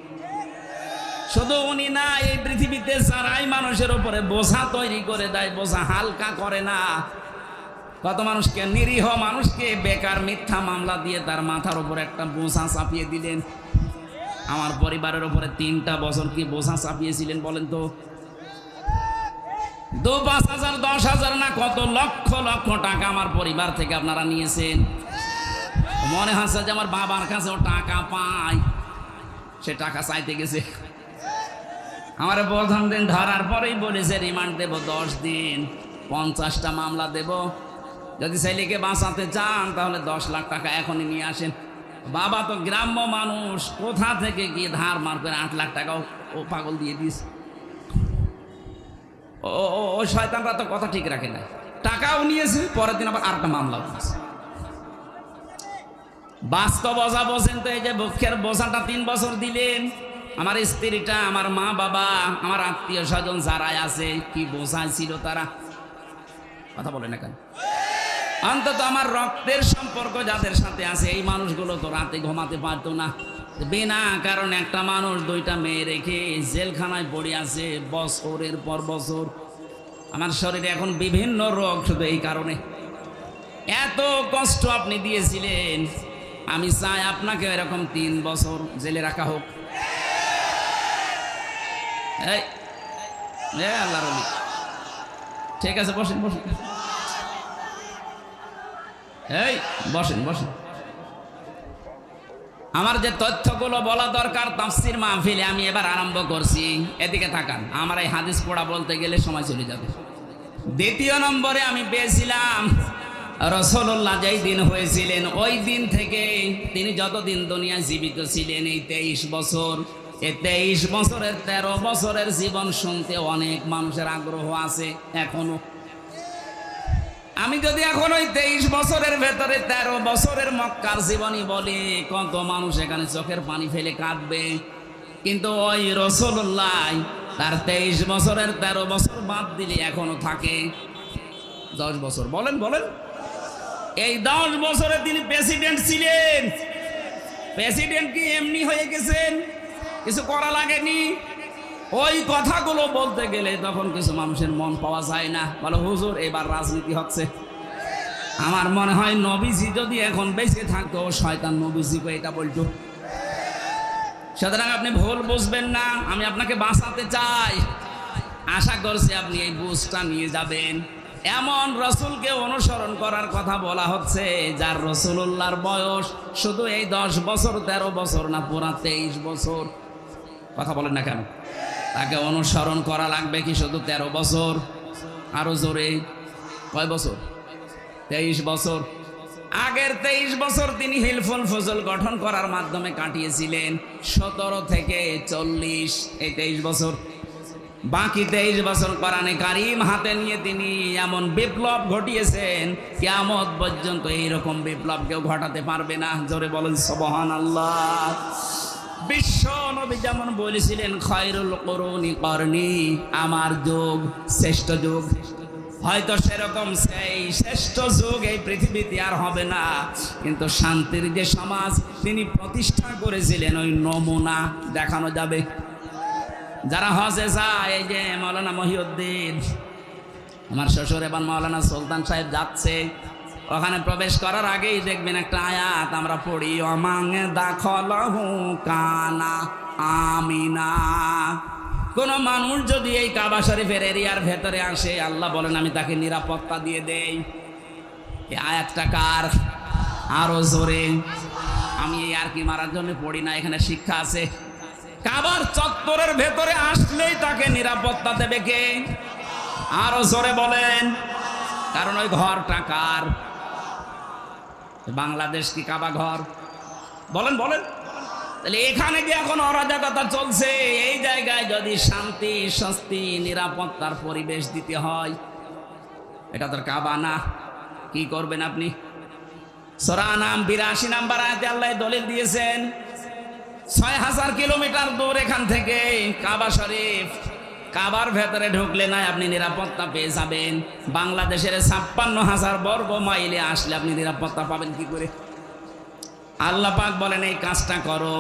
শুধু উনি না, এই পৃথিবীতে যারাই মানুষের উপরে বোঝা তৈরি করে দেয়, বোঝা হালকা করে না, কত মানুষকে, নিরীহ মানুষকে বেকার মিথ্যা মামলা দিয়ে তার মাথার উপরে একটা বোঝা চাপিয়ে দিলেন। আমার পরিবারের উপরে 3টা বছর কি বোঝা চাপিয়েছিলেন বলেন তো? 2-5 হাজার, 10,000 না, কত লক্ষ লক্ষ টাকা আমার পরিবার থেকে আপনারা নিয়েছেন। মনে হচ্ছে যে আমার বাবার কাছেও টাকা পায়, সে টাকা চাইতে গেছে। আমার প্রথম দিন ধরার পরেই বলেছে রিমান্ড দেব 10 দিন, 50টা মামলা দেব, যদি ছেলেকে বাঁচাতে চান তাহলে 10 লাখ টাকা এখনই নিয়ে আসেন। বাবা তো গ্রাম্য মানুষ, কোথা থেকে গিয়ে ধার মার করে 8 লাখ টাকাও ও পাগল দিয়ে দিয়েছে। ও শয়তানরা তো কথা ঠিক রাখে না, টাকাও নিয়েছে, পরের দিন আবার আরেকটা মামলা দিয়েছে। বাস্তব বোঝা বোঝেন তো? এই যে বুকের বোঝাটা 3 বছর দিলেন, আমার স্ত্রীটা, আমার মা বাবা, আমার আত্মীয় স্বজন যারাই আছে, কি বোঝাই ছিল তারা? কথা বলে না কেন? অন্তত আমার রক্তের সম্পর্ক যাদের সাথে আছে, এই মানুষগুলো তো রাতে ঘুমাতে পারতো না। বিনা কারণে একটা মানুষ 2টা মেয়ে রেখে জেলখানায় পড়ে আছে বছরের পর বছর। আমার শরীরে এখন বিভিন্ন রোগ শুধু এই কারণে। এত কষ্ট আপনি দিয়েছিলেন, আমি চাই আপনাকে এরকম 3 বছর জেলে রাখা হোক। আল্লাহর ওলি, ঠিক আছে, বসেন বসেন। এই বসেন বসেন। আমার যে তথ্যগুলো বলা দরকার তাফসীর মাহফিলে আমি এবার আরম্ভ করছি, এদিকে তাকান। আমার এই হাদিস পড়া বলতে গেলে সময় চলে যাবে। দ্বিতীয় নম্বরে আমি পেয়েছিলাম রাসূলুল্লাহ যেই দিন হয়েছিলেন ওই দিন থেকে তিনি যতদিন দুনিয়ায় জীবিত ছিলেন এই 23 বছর, এই 23 বছরের 13 বছরের জীবন শুনতে অনেক মানুষের আগ্রহ আছে এখনো। আমি যদি এখন ওই 23 বছরের ভেতরে 13 বছরের মক্কার জীবনী বলি, কত মানুষ এখানে চোখের পানি ফেলে কাঁদবে। কিন্তু ওই রাসূলুল্লাহ তার 23 বছরের 13 বছর বাদ দিলে এখনো থাকে 10 বছর। বলেন বলেন, এই 10 বছরে তিনি প্রেসিডেন্ট ছিলেন। প্রেসিডেন্ট কি এমনি হয়ে গেছেন? কিছু করা লাগেনি। ওই কথাগুলো বলতে গেলে তখন কিছু মানুষের মন পাওয়া যায় না, বলো হুজুর এবার রাজনীতি হচ্ছে। আমার মনে হয় নবীজি যদি এখন বেঁচে থাকতো শয়তান নবীজিকে এটা বলতো। সুতরাং আপনি ভুল বুঝবেন না, আমি আপনাকে বাঁচাতে চাই। আশা করছি আপনি এই বুঝটা নিয়ে যাবেন। এমন রসুলকে অনুসরণ করার কথা বলা হচ্ছে যার রাসূলুল্লাহর বয়স শুধু এই 10 বছর 13 বছর না, পুরা 23 বছর। কথা বলেন না কেন? তাকে অনুসরণ করা লাগবে কি শুধু 13 বছর? আরো জোরে, কয় বছর? 23 বছর। আগের 23 বছর তিনি হিলফুল ফজল গঠন করার মাধ্যমে কাটিয়েছিলেন। 17 থেকে 40 এই 23 বছর। বাকি 23 বছর কোরআনে কারীম হাতে নিয়ে তিনি এমন বিপ্লব ঘটিয়েছেন, কিয়ামত পর্যন্ত এইরকম বিপ্লব কেউ ঘটাতে পারবে না। জোরে বলেন সুবহানাল্লাহ। বিশ্ব নবী যেমন বলেছিলেন খায়রুল কুরুনি করনি, আমার যুগ শ্রেষ্ঠ যুগ। হয়তো সেরকম সেই শ্রেষ্ঠ যুগ এই পৃথিবীতে আর হবে না, কিন্তু শান্তির যে সমাজ তিনি প্রতিষ্ঠা করেছিলেন ওই নমুনা দেখানো যাবে। যারা হজে যায়, এই যে মাওলানা মহিউদ্দিন, আমার শ্বশুর এবং মাওলানা সুলতান সাহেব যাচ্ছে, ওখানে প্রবেশ করার আগেই দেখবেন একটা আয়াত আমরা পড়ি, অমাঙ্গে দাখলাহু কানা আমিনা। কোন মানুষ যদি এই কাবা শরীফের এরিয়ার ভেতরে আসে, আল্লাহ বলেন আমি তাকে নিরাপত্তা দিয়ে দেই। এই আয়াতটা কার? আরো জোরে। আমি এই আর কি মারার জন্য পড়ি না, এখানে শিক্ষা আছে। কাবার চত্বরের ভেতরে আসলেই তাকে নিরাপত্তা দেবে কে? আরো জোরে বলেন। কারণ ওই ঘরটা কার? বাংলাদেশ কি কাবা ঘর? বলেন বলেন। তাহলে এখানে কি এখন অরাজকতা চলছে? এই জায়গায় যদি শান্তি স্বস্তি নিরাপত্তার পরিবেশ দিতে হয়, এটা তো কাবা না। কি করবেন আপনি? সূরা আনাম 82 নম্বর আয়াতে আল্লাহ দলিল দিয়েছেন 6000 কিলোমিটার দূর এখান থেকে কাবা শরীফ। কাবার ভেতরে ঢুকলে না আপনি নিরাপত্তা পেয়ে যাবেন, বাংলাদেশের 56,000 বর্গ মাইলে আসলে আপনি নিরাপত্তা পাবেন কি করে? আল্লাহ পাক বলেন এই কাজটা করো,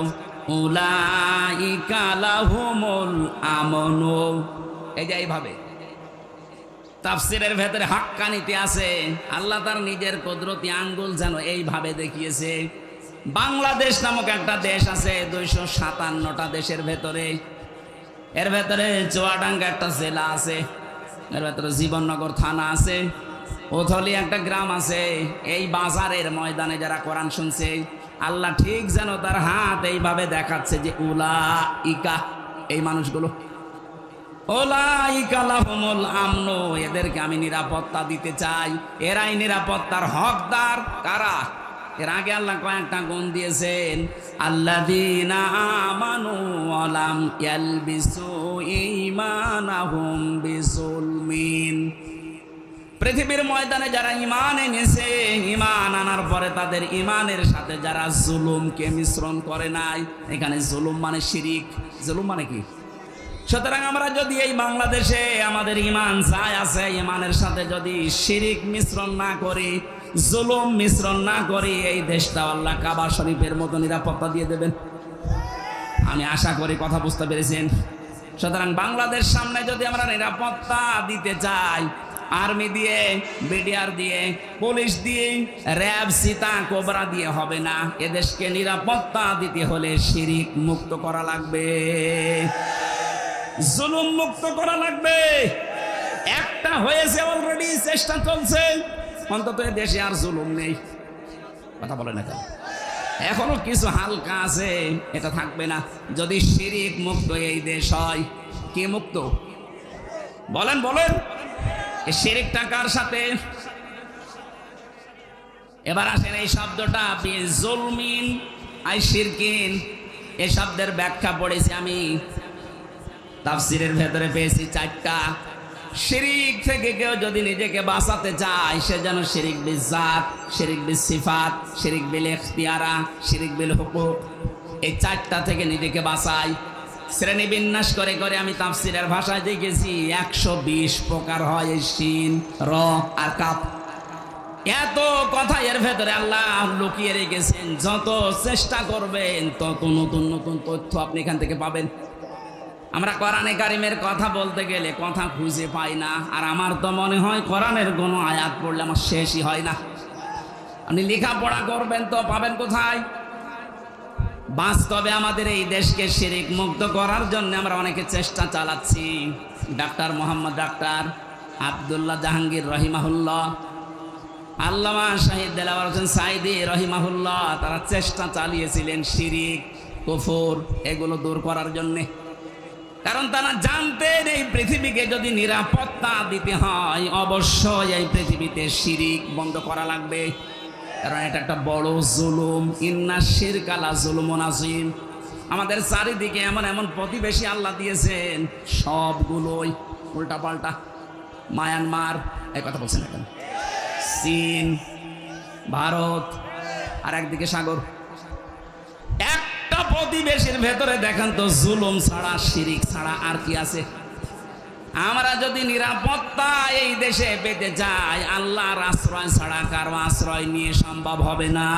উলাইকা লাহুমুল আমনু। এই যে এইভাবে তাফসীরের ভেতরে হাক্কানিতে আছে, আল্লাহ তার নিজের কুদরতি আঙ্গুল যেন এইভাবে দেখিয়েছে। বাংলাদেশ নামক একটা দেশ আছে 257টা দেশের ভেতরে। এর ভেতরে চুয়াডাঙ্গা একটা জেলা আছে, এর ভেতরে জীবননগর থানা আছে, ওথলি একটা গ্রাম আছে। এই বাজারের ময়দানে যারা কোরআন শুনছে, আল্লাহ ঠিক যেন তার হাত এইভাবে দেখাচ্ছে যে উলাইকা, এই মানুষগুলো, উলাইকা লাহুমুল আমনু, এদেরকে আমি নিরাপত্তা দিতে চাই। এরাই নিরাপত্তার হকদার। কারা? এর আগে আল্লাহ কয়েকটা গুণ দিয়েছেন, আল্লাযীনা আমানু ওয়া লাম ইয়ালবিসু ঈমানাহুম বিযুলমিন। পৃথিবীর ময়দানে যারা ঈমান এনেছে, ঈমান আনার পরে তাদের ঈমানের সাথে যারা জুলুমকে মিশ্রণ করে নাই। এখানে জুলুম মানে শিরিক। জুলুম মানে কি? সুতরাং আমরা যদি এই বাংলাদেশে আমাদের ঈমান চাই আছে, ঈমানের সাথে যদি শিরিক মিশ্রণ না করি, জুলুম মিশ্রণ না করি, এই দেশটা আল্লাহ কাবা শরীফের মতো নিরাপত্তা দিয়ে দেবেন। আমি আশা করি কথা বুঝতে পেরেছেন। সুতরাং বাংলাদেশ সামনে যদি আমরা নিরাপত্তা দিতে চাই, আর্মি দিয়ে, বিডিআর দিয়ে, পুলিশ দিয়ে, র্যাব, সীতা, কোবরা দিয়ে হবে না। এদেশকে নিরাপত্তা দিতে হলে শিরিক মুক্ত করা লাগবে, জুলুম মুক্ত করা লাগবে। একটা হয়েছে অলরেডি, চেষ্টা চলছে, অন্তত দেশে আর জুলুম নেই। কথা বলে না কেন? এখনো কিছু হালকা আছে, এটা থাকবে না যদি শিরিক মুক্ত এই দেশ হয়। কি মুক্ত বলেন বলেন? এই শিরিকটা কার সাথে? এবার আসেন এই শব্দটা বিজুলমিন আই শিরকিন, এই শব্দের ব্যাখ্যা পড়েছি আমি তাফসিরের ভেতরে, পেয়েছি 4টা। শিরিক থেকে কেউ যদি নিজেকে বাঁচাতে চায়, সে যেন শিরিক বিল জাত, শিরিক বিল সিফাত, শিরিক বিল ইখতিয়ারা, শিরিক বিল হুকুক, এই 4টা থেকে নিজেকে বাঁচায়। শ্রেণী বিন্যাস করে করে আমি তাফসিরের ভাষায় দেখেছি 120 প্রকার হয় এই শিন, র আর কাফ। এত কথা এর ভেতরে আল্লাহ লুকিয়ে রেখেছেন, যত চেষ্টা করবেন তত নতুন নতুন তথ্য আপনি এখান থেকে পাবেন। আমরা কোরআনে কারিমের কথা বলতে গেলে কথা খুঁজে পাই না, আর আমার তো মনে হয় কোরআনের কোনো আয়াত পড়লে আমার শেষই হয় না। আপনি লেখাপড়া করবেন তো পাবেন কোথায়? বাস্তবে আমাদের এই দেশকে শিরিক মুক্ত করার জন্য আমরা অনেকে চেষ্টা চালাচ্ছি। ডাক্তার মোহাম্মদ ডাক্তার আব্দুল্লাহ জাহাঙ্গীর রহিমাহুল্লাহ, আল্লামা শাহিদ দেলাওয়ার হোসেন সাইদি রহিমাহুল্লাহ, তারা চেষ্টা চালিয়েছিলেন শিরিক কুফর এগুলো দূর করার জন্যে। কারণ তারা জানতেন এই পৃথিবীকে যদি নিরাপত্তা দিতে হয়, অবশ্যই এই পৃথিবীতে শিরিক বন্ধ করা লাগবে। কারণ এটা একটা বড় জুলুম, ইন্না শিরকা লা যুলমুন আযীম। আমাদের চারিদিকে এমন এমন প্রতিবেশী আল্লাহ দিয়েছেন, সবগুলোই উল্টা পাল্টা। মায়ানমার, এই কথা বলছেন এখন, চীন, ভারত, আর একদিকে সাগর। একটা প্রতিবেশীর ভেতরে দেখেন তো জুলুম ছাড়া, শিরিক ছাড়া আর কি আছে? আমরা যদি নিরাপত্তা এই দেশে পেতে চাই, আল্লাহর আশ্রয় ছাড়া কারো আশ্রয় নিয়ে সম্ভব হবে না।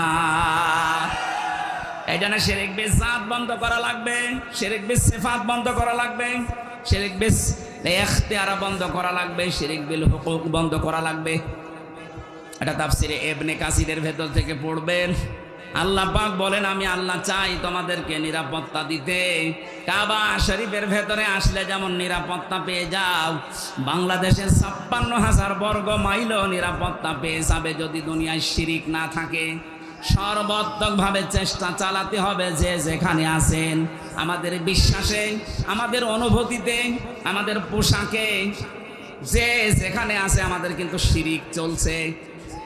এই জন্য শিরিক বিল জাত বন্ধ করা লাগবে, শিরিক বিল সিফাত বন্ধ করা লাগবে, শিরিক বিল ইখতিয়ার বন্ধ করা লাগবে, শিরিক বিল হুকুক বন্ধ করা লাগবে। এটা তাফসিরে ইবনে কাসিরের ভেতর থেকে পড়বেন। আল্লাহ পাক বলেন, আমি আল্লাহ চাই তোমাদেরকে নিরাপত্তা দিতে। কাবা শরীফের ভেতরে আসলে যেমন নিরাপত্তা পেয়ে যাও, বাংলাদেশের 56,000 বর্গ মাইলও নিরাপত্তা পেয়ে যাবে যদি দুনিয়ায় শিরিক না থাকে। সর্বাত্মকভাবে চেষ্টা চালাতে হবে যে যেখানে আছেন, আমাদের বিশ্বাসে, আমাদের অনুভূতিতে, আমাদের পোশাকে, যে যেখানে আছে আমাদের কিন্তু শিরিক চলছে।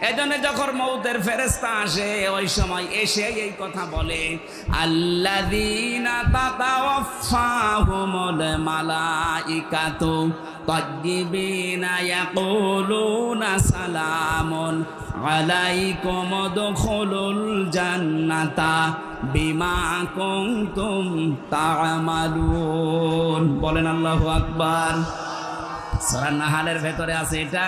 এজন্য যখন মউতের ফেরেশতা আসে, ওই সময় এসে এই কথা বলে, আল্লাযীনা তাতাওয়াফাহুমুল মালাইকাতু তাজ্জিবিনা ইয়াকুলুনা সালামুন আলাইকুম উদখুলুল জান্নাতা বিমা কুনতুম তা'মালুন। বলেন আল্লাহু আকবার। সূরা নাহালের ভেতরে আছে এটা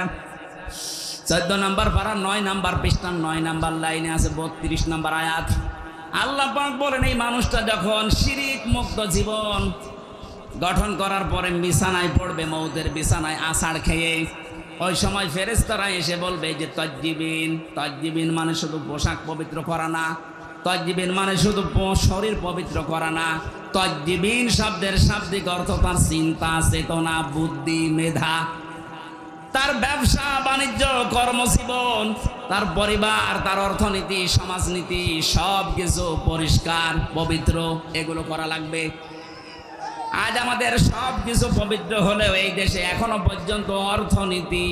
14 নম্বর পারা 9 নম্বর পৃষ্ঠা 9 নম্বর লাইনে আছে 32 নম্বর আয়াত। আল্লাহ পাক বলেন, এই মানুষটা যখন শিরিক মুক্ত জীবন গঠন করার পরে বিছানায় পড়বে, মউতের বিছানায় আছাড় খেয়ে, ওই সময় ফেরেশতারা এসে বলবে যে তাজ্জিবিন, তাজ্জিবিন মানে শুধু পোশাক পবিত্র করা না, তাজ্জিবিন মানে শুধু শরীর পবিত্র করা না। তাজ্জিবিন শব্দের শাব্দিক অর্থ তার চিন্তা, চেতনা, বুদ্ধি, মেধা, তার ব্যবসা বাণিজ্য, কর্মজীবন, তার পরিবার, তার অর্থনীতি, সমাজনীতি, সব কিছু পরিষ্কার পবিত্র এগুলো করা লাগবে। আজ আমাদের সব কিছু পবিত্র হলেও এই দেশে এখনো পর্যন্ত অর্থনীতি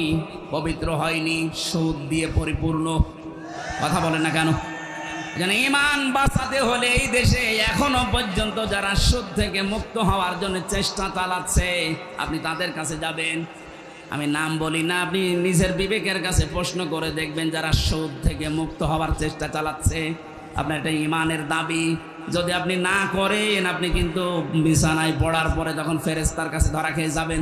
পবিত্র হয়নি, সুদ দিয়ে পরিপূর্ণ। কথা বলেন না কেন? যেন ঈমান বাঁচাতে হলে এই দেশে এখনো পর্যন্ত যারা সুদ থেকে মুক্ত হওয়ার জন্য চেষ্টা চালাচ্ছে, আপনি তাদের কাছে যাবেন, আমি নাম বলি না, আপনি নিজের বিবেকের কাছে প্রশ্ন করে দেখবেন, যারা সুদ থেকে মুক্ত হওয়ার চেষ্টা চালাচ্ছে, আপনার এটা ঈমানের দাবি। যদি আপনি না করেন, আপনি কিন্তু বিছানায় পড়ার পরে তখন ফেরেশতার কাছে ধরা খেয়ে যাবেন।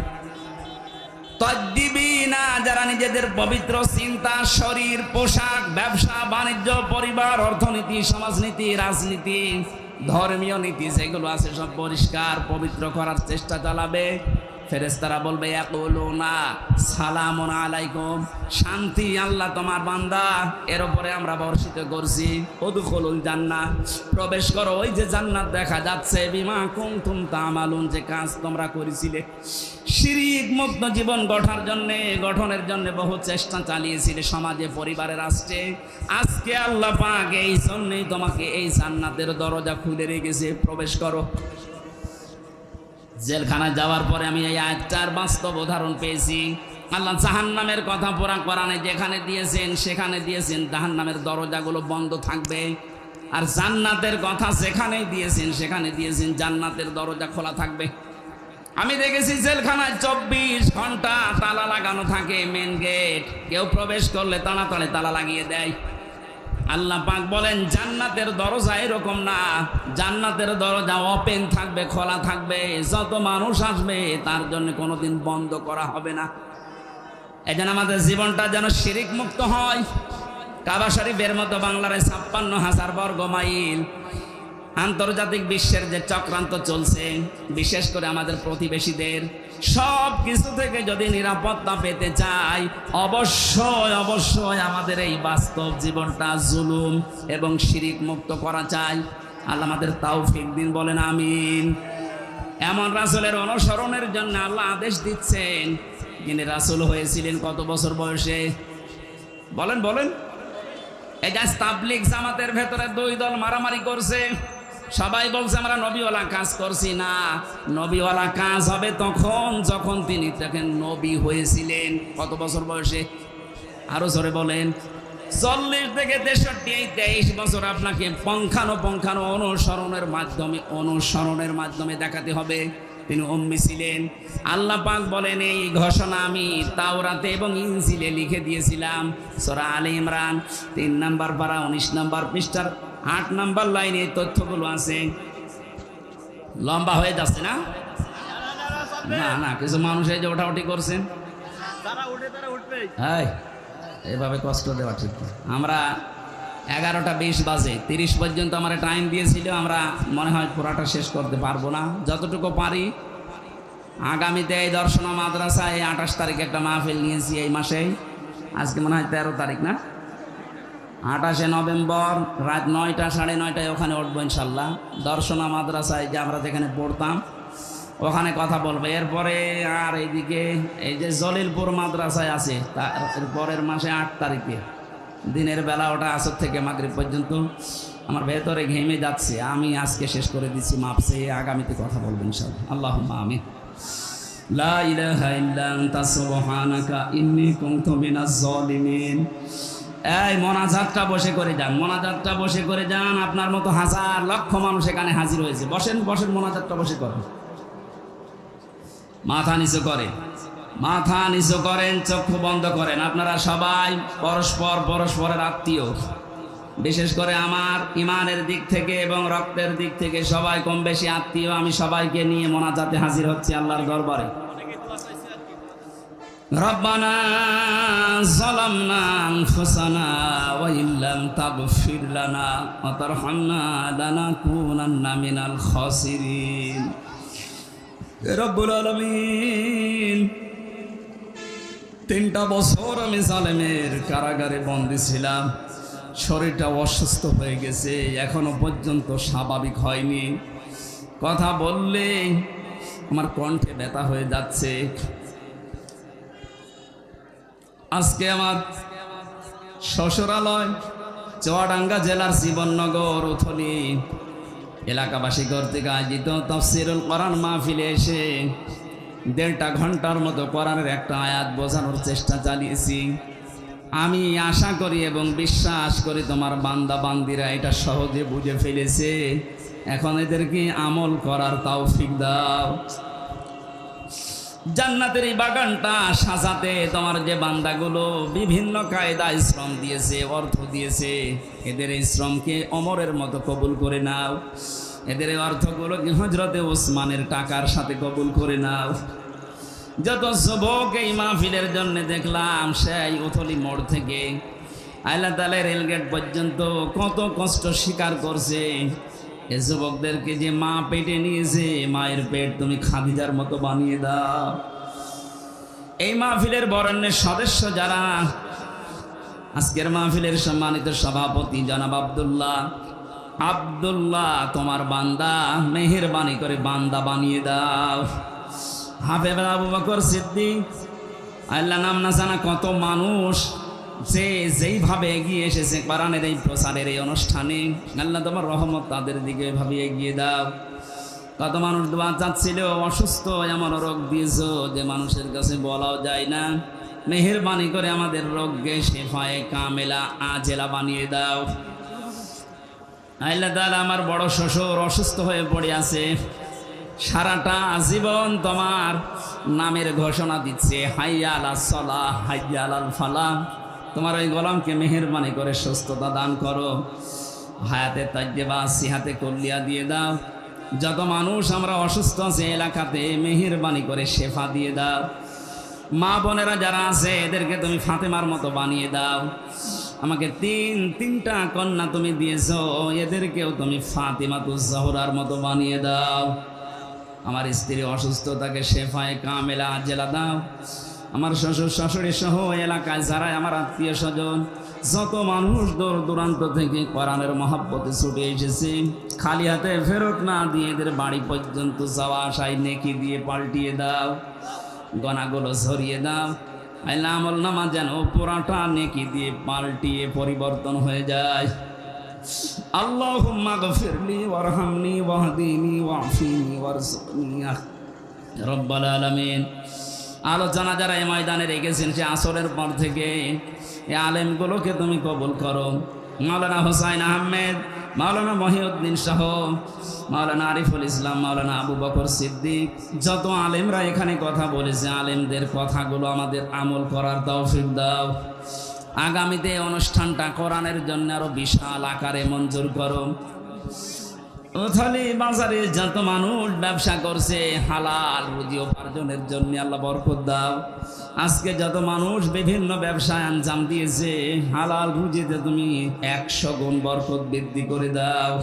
তাজ্জিবিনা, যারা নিজেদের পবিত্র চিন্তা, শরীর, পোশাক, ব্যবসা বাণিজ্য, পরিবার, অর্থনীতি, সমাজনীতি, রাজনীতি, ধর্মীয় নীতি যেগুলো আছে সব পরিষ্কার পবিত্র করার চেষ্টা চালাবে, ফেরেশতারা বলবে ইয়াকুলুনা সালামুন আলাইকুম, শান্তি আল্লাহ তোমার বান্দা এর উপরে আমরা বর্ষিত করছি। উদখুলুল জান্নাহ, প্রবেশ করো ওই যে জান্নাত দেখা যাচ্ছে। বিমা কুনতুম তা'মালুন, যে কাজ তোমরা করেছিলে। শিরক মুক্ত জীবন গঠনের জন্য বহু চেষ্টা চালিয়েছিলে সমাজে, পরিবারে, রাষ্ট্রে। আজকে আল্লাহ পাক এই জন্যই তোমাকে এই জান্নাতের দরজা খুলে রেখেছে, প্রবেশ করো। জেলখানায় যাওয়ার পরে আমি এই আয়াতটার বাস্তব উদাহরণ পেয়েছি। আল্লাহ জাহান্নামের কথা পুরা কোরআনে যেখানে দিয়েছেন সেখানে দিয়েছেন জাহান্নামের দরজাগুলো বন্ধ থাকবে, আর জান্নাতের কথা যেখানে দিয়েছেন সেখানে দিয়েছেন জান্নাতের দরজা খোলা থাকবে। আমি দেখেছি জেলখানায় 24 ঘন্টা তালা লাগানো থাকে, মেন গেট। কেউ প্রবেশ করলে তাড়াতাড়ি তালা লাগিয়ে দেয়। আল্লাহ পাক বলেন জান্নাতের দরজা এরকম না, জান্নাতের দরজা ওপেন থাকবে, খোলা থাকবে। যত মানুষ আসবে তার জন্য কোনোদিন বন্ধ করা হবে না। এই জন্য আমাদের জীবনটা যেন শিরক মুক্ত হয়। কাবা শরীফের মতো বাংলার 56,000 বর্গ মাইল আন্তর্জাতিক বিশ্বের যে চক্রান্ত চলছে, বিশেষ করে আমাদের প্রতিবেশীদের, সব কিছু থেকে যদি নিরাপত্তা পেতে চাই, অবশ্যই আমাদের এই বাস্তব জীবনটা জুলুম এবং শিরক মুক্ত করা চাই। আল্লাহ আমাদের তৌফিক দিন, বলেন আমিন। এমন রাসূলের অনুসরণের জন্য আল্লাহ আদেশ দিচ্ছেন। যিনি রাসূল হয়েছিলেন কত বছর বয়সে? বলেন। এই যে তাবলীগ জামাতের ভেতরে 2 দল মারামারি করছে, সবাই বলছে আমরা নবীওয়ালা কাজ করছি না। নবীওয়ালা কাজ হবে তখন যখন তিনি তখন নবী হয়েছিলেন। কত বছর বয়সে? আরো জোরে বলেন। 40 থেকে 63, এই 23 বছর আপনাকে পঙ্খানো অনুসরণের মাধ্যমে দেখাতে হবে তিনি উম্মি ছিলেন। আল্লাহ পাক বলেন এই ঘোষণা আমি তাওরাতে এবং ইনজিলে লিখে দিয়েছিলাম। সূরা আলে ইমরান 3 নম্বর পারা 19 নম্বর পৃষ্ঠার 8 নম্বর লাইনে এই তথ্যগুলো আছে। লম্বা হয়ে যাচ্ছে না? না, কিছু মানুষ এই যে ওঠাউঠি করছেন, এভাবে কষ্ট দেওয়া ঠিক না। আমরা 11:20 বাজে 30 পর্যন্ত আমার টাইম দিয়েছিল। আমরা মনে হয় পুরাটা শেষ করতে পারবো না, যতটুকু পারি। আগামীতে এই দর্শনা মাদ্রাসায় 28 তারিখে একটা মাহফিল নিয়েছি এই মাসেই। আজকে মনে হয় 13 তারিখ না? 28শে নভেম্বর রাত 9টা 9:30 ওখানে উঠবো ইনশাল্লাহ। দর্শনা মাদ্রাসায় যে আমরা যেখানে পড়তাম ওখানে কথা বলবো। এরপরে আর এইদিকে এই যে জলিলপুর মাদ্রাসায় আছে, তার পরের মাসে 8 তারিখে দিনের বেলা, ওটা আসর থেকে মাগরিব পর্যন্ত। আমার ভেতরে ঘেমে যাচ্ছে, আমি আজকে শেষ করে দিচ্ছি, মাপসে আগামীতে কথা বলবো ইনশাআল্লাহ। আল্লাহুম্মা আমিন। লা ইলাহা ইল্লা আনতা সুবহানাকা ইন্নী কুনতু মিনাজ জালিমিন। এই মোনাজাতটা বসে করে যান। আপনার মতো হাজার লক্ষ মানুষ এখানে হাজির হয়েছে। বসেন, মোনাজাতটা বসে করেন। মাথা নিচু করেন, চক্ষু বন্ধ করেন। আপনারা সবাই পরস্পরের আত্মীয়। বিশেষ করে আমার ইমানের দিক থেকে এবং রক্তের দিক থেকে সবাই কম বেশি আত্মীয়। আমি সবাইকে নিয়ে মোনাজাতে হাজির হচ্ছি আল্লাহর দরবারে। রব্বানা যালামনা আনফুসানা ওয়া ইল্লাম তাগফির লানা ওয়া তারহামনা লানাকুনান্না মিনাল খাসিরিন। রব্বুল আলামিন, 3টা বছর আমি জালেমের কারাগারে বন্দী ছিলাম। শরীরটা অসুস্থ হয়ে গেছে, এখনো পর্যন্ত স্বাভাবিক হয়নি। কথা বললে আমার কণ্ঠে ব্যথা হয়ে যাচ্ছে। আজকে আমার শ্বশুরালয় চুয়াডাঙ্গা জেলার জীবননগর উথলি এলাকাবাসী কর্তৃক আয়োজিত তাফসীরুল কোরআন মাহফিলে এসে 1.5 ঘন্টার মতো কোরআনের একটা আয়াত বোঝানোর চেষ্টা চালিয়েছি। আমি আশা করি এবং বিশ্বাস করি তোমার বান্দা বান্দিরা এটা সহজে বুঝে ফেলেছে। এখন এদেরকে আমল করার তৌফিক দাও। জান্নাতের এই বাগানটা সাজাতে তোমার যে বান্দাগুলো বিভিন্ন কায়দায় শ্রম দিয়েছে, অর্থ দিয়েছে, এদের এই শ্রমকে অমরের মতো কবুল করে নাও। এদের এই অর্থগুলোকে হযরতে ওসমানের টাকার সাথে কবুল করে নাও। যত যুবক এই মাহফিলের জন্য দেখলাম সেই উথলি মোড় থেকে আইলাতালে রেলগেট পর্যন্ত কত কষ্ট স্বীকার করছে, এ যুবকদেরকে যে মা পেটে নিয়েছে, মায়ের পেট তুমি খাদিজার মতো বানিয়ে দাও। এই মাহফিলের বরেণ্যের সদস্য যারা, আজকের মাহফিলের সম্মানিত সভাপতি জনাব আব্দুল্লাহ তোমার বান্দা, মেহেরবানি করে বান্দা বানিয়ে দাও। হাফেজ আবু বকর সিদ্দিক, আল্লাহ নাম না জানা কত মানুষ যে যেইভাবে এগিয়ে এসেছে কোরআনের এই প্রচারের এই অনুষ্ঠানে, আল্লাহ তোমার রহমত তাদের দিকে এভাবে এগিয়ে দাও। কত মানুষ দোয়া চাচ্ছিল, অসুস্থ, এমন রোগ দিয়েছো যে মানুষের কাছে বলাও যায় না। মেহেরবানি করে আমাদের রোগকে শেফায়ে কামেলা আজেলা বানিয়ে দাও। আল্লাহ তাআলা আমার বড় শ্বশুর অসুস্থ হয়ে পড়ে আছে, সারাটা জীবন তোমার নামের ঘোষণা দিচ্ছে, হাইয়া আলাস সালাহ হাইয়া আলাল ফালাহ। তোমার ওই গোলামকে মেহেরবানি করে সুস্থতা দান করো, হায়াতে তাজ্জেবা সিহাতে কল্লিয়া দিয়ে দাও। যত মানুষ আমরা অসুস্থ আছে এলাকাতে, মেহেরবানি করে শেফা দিয়ে দাও। মা বোনেরা যারা আছে এদেরকে তুমি ফাতেমার মতো বানিয়ে দাও। আমাকে তিনটা কন্যা তুমি দিয়েছো, এদেরকেও তুমি ফাতিমাতুজ জাহরার মতো বানিয়ে দাও। আমার স্ত্রী অসুস্থতাকে শেফায়ে কামেলা আজেলা দাও। আমার শ্বশুর শাশুড়ি সহ এলাকায় যারা আমার আত্মীয় স্বজন, যত মানুষ দূর দূরান্ত থেকে কোরআনের মহব্বতে ছুটে এসেছে, খালি হাতে ফেরত না দিয়ে এদের বাড়ি পর্যন্ত যাওয়া আসায় নেকি দিয়ে পাল্টিয়ে দাও, গনাগুলো ঝরিয়ে দাও। আল্লাহ আমল নামা যেন পুরাটা নেকি দিয়ে পাল্টিয়ে পরিবর্তন হয়ে যায়। আল্লাহুম্মা গফিরলি ওয়ারহামনি ওয়াহদিনি ওয়াফিনি ওয়ারযুকনি ইয়া রাব্বাল আলামিন। আলোচনা যারা এই ময়দানে রেখেছেন সে আসরের পর থেকে এই আলেমগুলোকে তুমি কবুল করো। মাওলানা হোসাইন আহমেদ, মাওলানা মহিউদ্দিন সহ, মাওলানা আরিফুল ইসলাম, মাওলানা আবু বকর সিদ্দিক, যত আলেমরা এখানে কথা বলেছে, আলেমদের কথাগুলো আমাদের আমল করার তৌফিক দাও। আগামীতে অনুষ্ঠানটা কোরআনের জন্য আরো বিশাল আকারে মঞ্জুর করো। ওথালি বাজারে যত মানুষ ব্যবসা করছে হালাল রুজি উপার্জনের জন্য, আল্লাহ বরকত দাও। আজকে যত মানুষ বিভিন্ন ব্যবসায় আঞ্জাম দিয়েছে, হালাল রুজিতে তুমি 100 গুণ বরকত বৃদ্ধি করে দাও।